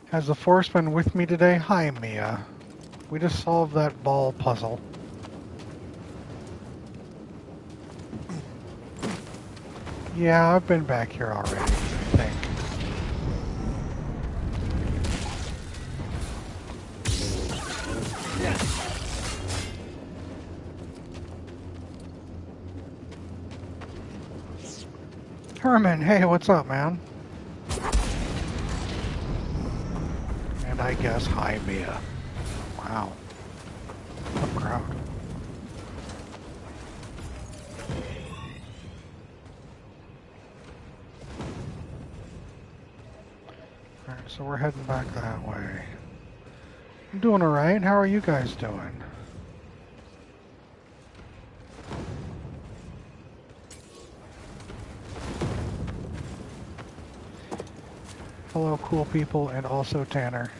Has the Force been with me today? Hi, Mia. We just solved that ball puzzle. Yeah, I've been back here already, I think. Herman, hey, what's up, man? And I guess hi, Mia. Wow. What a crowd. Alright, so we're heading back that way. I'm doing alright. How are you guys doing? Hello, cool people, and also Tanner.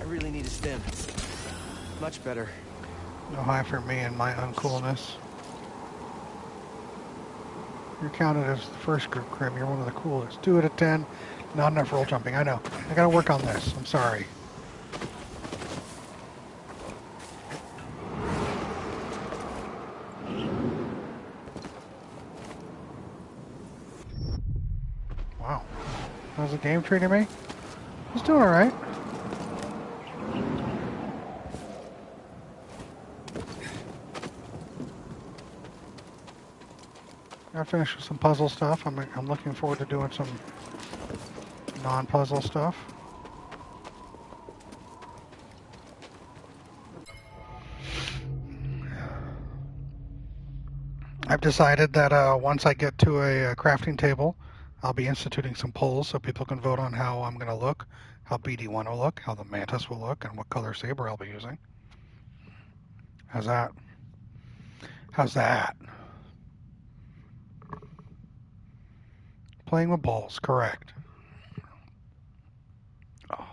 I really need a stim. Much better. No hi for me and my uncoolness. You're counted as the first group, Krim. You're one of the coolest. 2 out of 10. Not enough roll jumping. I know. I gotta work on this. I'm sorry. Wow. How's the game treating me? It's doing alright. I finished with some puzzle stuff. I'm looking forward to doing some non-puzzle stuff. I've decided that once I get to a crafting table, I'll be instituting some polls so people can vote on how I'm going to look, how BD1 will look, how the Mantis will look, and what color saber I'll be using. How's that? How's that? Playing with balls, correct. Oh.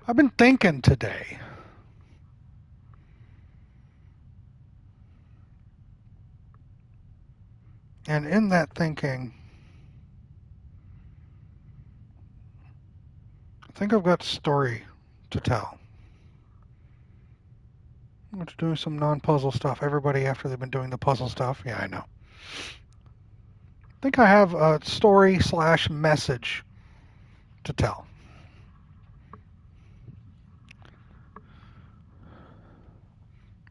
I've been thinking today. And in that thinking, I think I've got a story to tell. I'm doing some non-puzzle stuff. Everybody, after they've been doing the puzzle stuff, yeah, I know. I think I have a story/message to tell.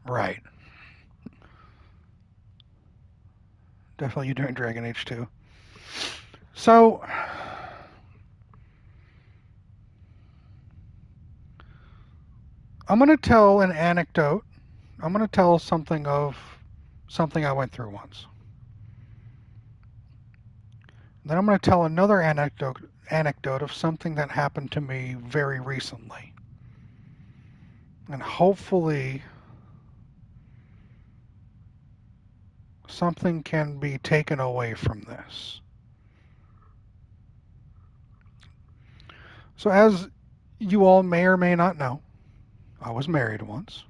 Right. Definitely you doing Dragon Age 2. So, I'm going to tell an anecdote. I'm going to tell something I went through once. Then I'm going to tell another anecdote of something that happened to me very recently. And hopefully something can be taken away from this. So as you all may or may not know, I was married once.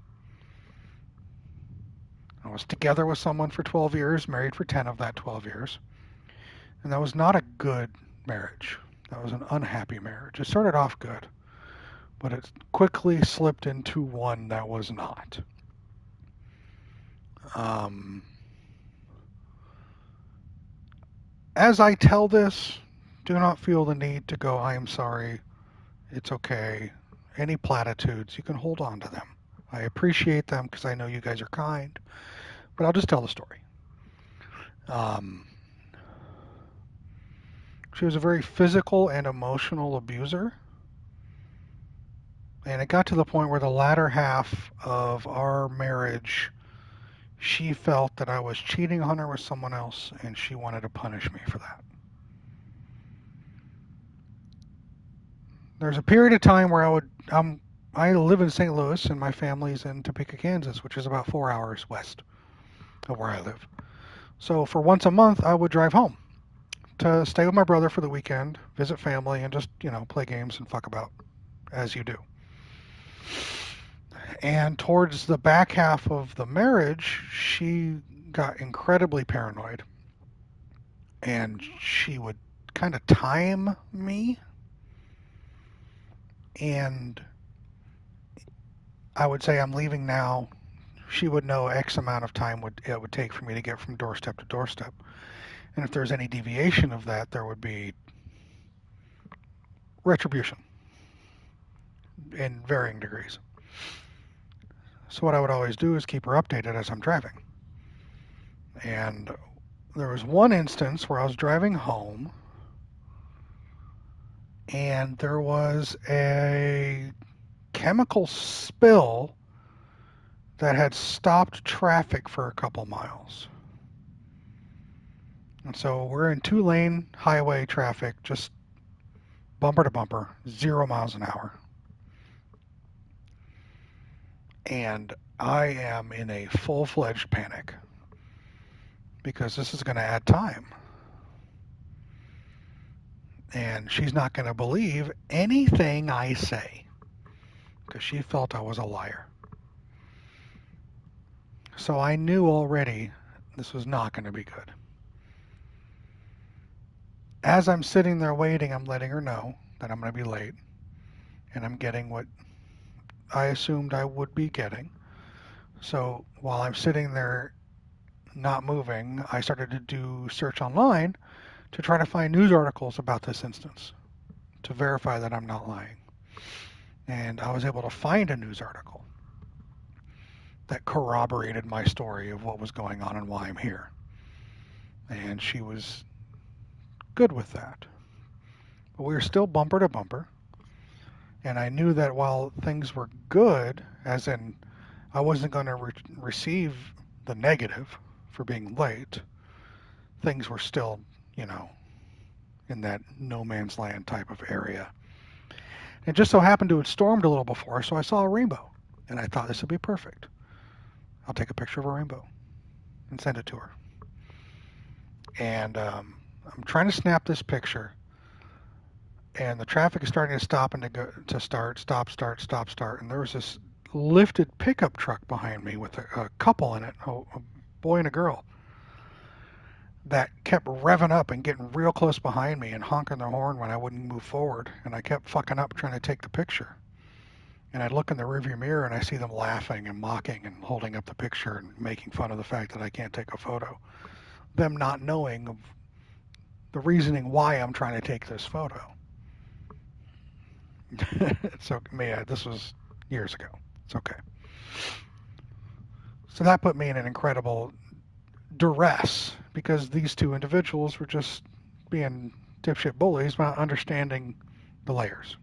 I was together with someone for 12 years, married for 10 of that 12 years. And that was not a good marriage. That was an unhappy marriage. It started off good, but it quickly slipped into one that was not. As I tell this, do not feel the need to go, I am sorry, it's okay. Any platitudes, you can hold on to them. I appreciate them because I know you guys are kind, but I'll just tell the story. She was a very physical and emotional abuser. And it got to the point where the latter half of our marriage, she felt that I was cheating on her with someone else, and she wanted to punish me for that. There's a period of time where I live in St. Louis, and my family's in Topeka, Kansas, which is about 4 hours west of where I live. So for once a month, I would drive home to stay with my brother for the weekend, visit family, and just, play games and fuck about, as you do. And towards the back half of the marriage, she got incredibly paranoid. And she would kind of time me. And I would say, I'm leaving now. She would know X amount of time it would take for me to get from doorstep to doorstep. And if there's any deviation of that, there would be retribution in varying degrees. So what I would always do is keep her updated as I'm driving. And there was one instance where I was driving home, and there was a chemical spill that had stopped traffic for a couple miles. And so we're in 2-lane highway traffic, just bumper to bumper, 0 miles an hour. And I am in a full-fledged panic because this is going to add time. And she's not going to believe anything I say because she felt I was a liar. So I knew already this was not going to be good. As I'm sitting there waiting, I'm letting her know that I'm going to be late, and I'm getting what I assumed I would be getting. So while I'm sitting there not moving, I started to do search online to try to find news articles about this instance to verify that I'm not lying. And I was able to find a news article that corroborated my story of what was going on and why I'm here. And she was good with that. But we were still bumper to bumper. And I knew that while things were good, as in I wasn't going to receive the negative for being late, things were still, you know, in that no man's land type of area. It just so happened to have stormed a little before, so I saw a rainbow. And I thought this would be perfect. I'll take a picture of a rainbow and send it to her. And I'm trying to snap this picture, and the traffic is starting to stop and to start, stop, start, stop, start. And there was this lifted pickup truck behind me with a couple in it, a boy and a girl, that kept revving up and getting real close behind me and honking their horn when I wouldn't move forward. And I kept fucking up trying to take the picture. And I look in the rearview mirror and I see them laughing and mocking and holding up the picture and making fun of the fact that I can't take a photo. Them not knowing of the reasoning why I'm trying to take this photo. So, yeah, this was years ago. It's okay. So that put me in an incredible duress because these two individuals were just being dipshit bullies, not understanding the layers.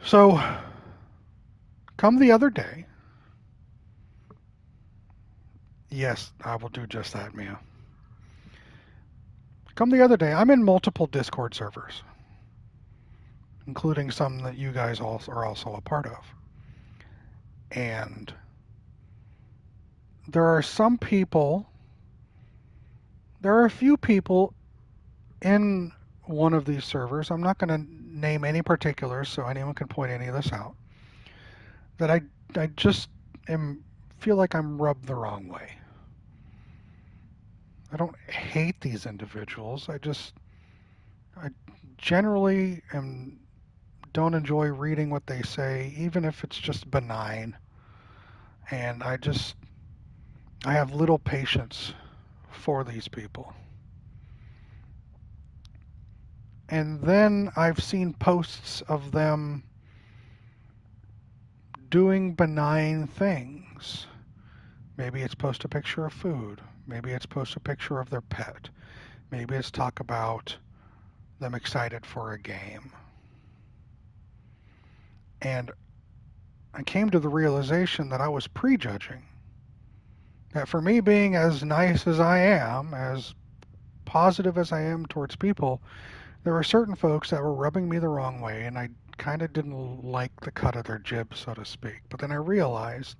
So, come the other day, yes, I will do just that, Mia. Come the other day, I'm in multiple Discord servers, including some that you guys are also a part of. And there are a few people in one of these servers, I'm not going to name any particulars so anyone can point any of this out, that I just feel like I'm rubbed the wrong way. I don't hate these individuals. I generally don't enjoy reading what they say, even if it's just benign. And I have little patience for these people. And then I've seen posts of them doing benign things. Maybe it's post a picture of food. Maybe it's post a picture of their pet. Maybe it's talk about them excited for a game. And I came to the realization that I was prejudging. That for me being as nice as I am, as positive as I am towards people, there were certain folks that were rubbing me the wrong way, and I kind of didn't like the cut of their jib, so to speak. But then I realized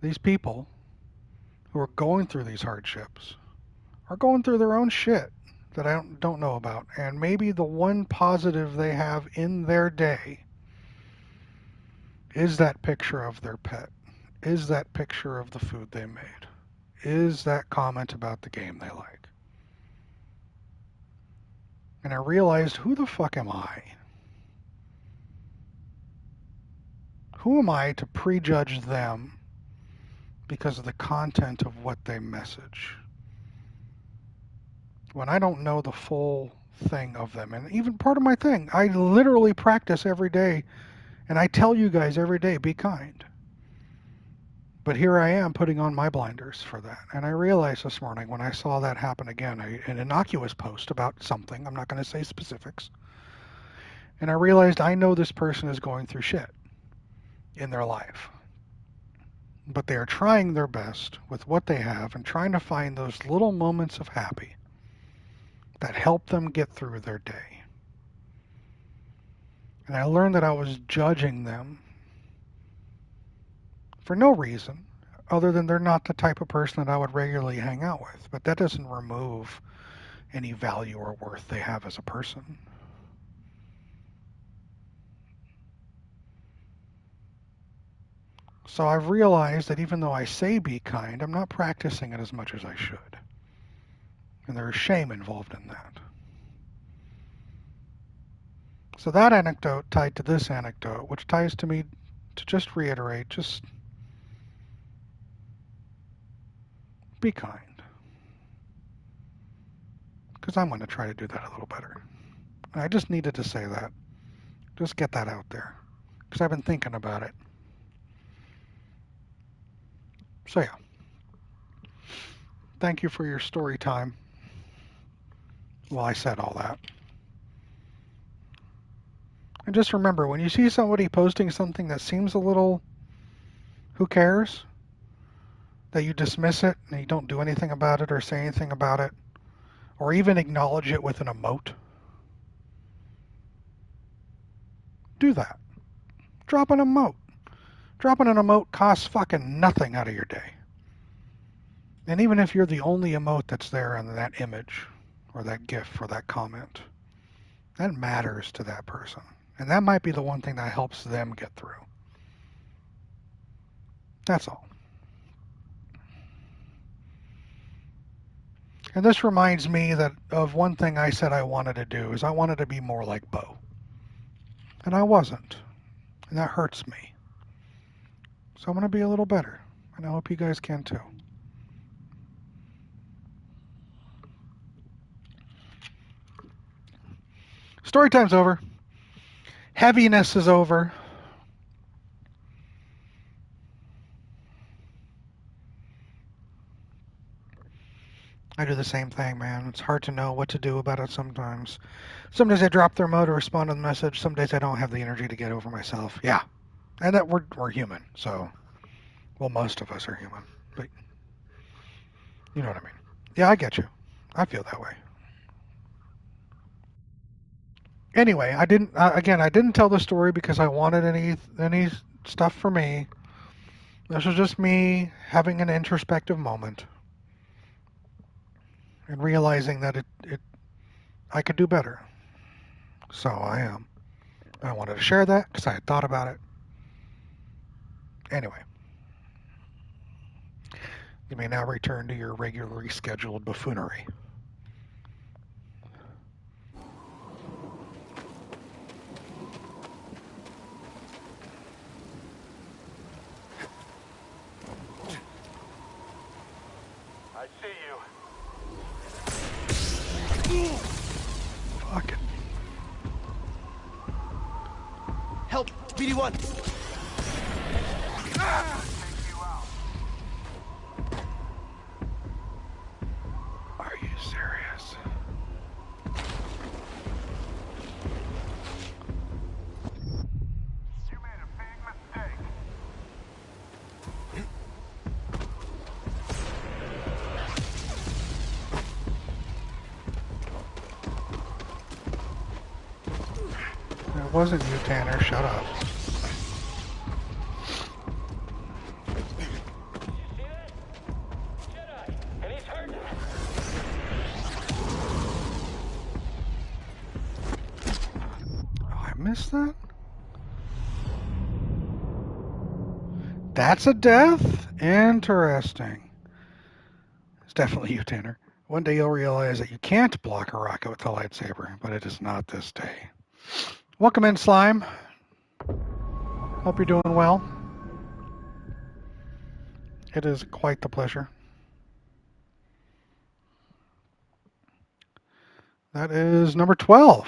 these people who are going through these hardships are going through their own shit that I don't know about. And maybe the one positive they have in their day is that picture of their pet, is that picture of the food they made, is that comment about the game they like. And I realized, who the fuck am I? Who am I to prejudge them because of the content of what they message? When I don't know the full thing of them. And even part of my thing, I literally practice every day, and I tell you guys every day, be kind. But here I am putting on my blinders for that. And I realized this morning when I saw that happen again, an innocuous post about something, I'm not going to say specifics, and I realized I know this person is going through shit in their life. But they are trying their best with what they have and trying to find those little moments of happy that help them get through their day. And I learned that I was judging them for no reason other than they're not the type of person that I would regularly hang out with. But that doesn't remove any value or worth they have as a person. So I've realized that even though I say be kind, I'm not practicing it as much as I should. And there is shame involved in that. So that anecdote tied to this anecdote, which ties to me to just reiterate, just be kind. Because I'm going to try to do that a little better. And I just needed to say that. Just get that out there. Because I've been thinking about it. So yeah. Thank you for your story time. Well, I said all that. And just remember, when you see somebody posting something that seems a little, who cares? That you dismiss it and you don't do anything about it or say anything about it, or even acknowledge it with an emote, do that. Drop an emote. Dropping an emote costs fucking nothing out of your day. And even if you're the only emote that's there in that image, or that GIF, or that comment, that matters to that person. And that might be the one thing that helps them get through. That's all. And this reminds me that of one thing I said I wanted to do is I wanted to be more like Bo. And I wasn't. And that hurts me. So I'm going to be a little better. And I hope you guys can too. Story time's over. Heaviness is over. I do the same thing, man. It's hard to know what to do about it sometimes. Some days I drop their mode or respond to the message. Some days I don't have the energy to get over myself. Yeah. And that we're human. So, well, most of us are human. But you know what I mean. Yeah, I get you. I feel that way. Anyway, I didn't tell the story because I wanted any stuff for me. This was just me having an introspective moment and realizing that I could do better. So I am. I wanted to share that because I had thought about it. Anyway, you may now return to your regularly scheduled buffoonery. I see you. Fuck it. Help! BD1! Are you serious? You made a big mistake. It wasn't you, Tanner. Shut up. Jedi, and he's hurt. Oh, I missed that? That's a death? Interesting. It's definitely you, Tanner. One day you'll realize that you can't block a rocket with a lightsaber, but it is not this day. Welcome in, Slime. Hope you're doing well. It is quite the pleasure. That is number 12.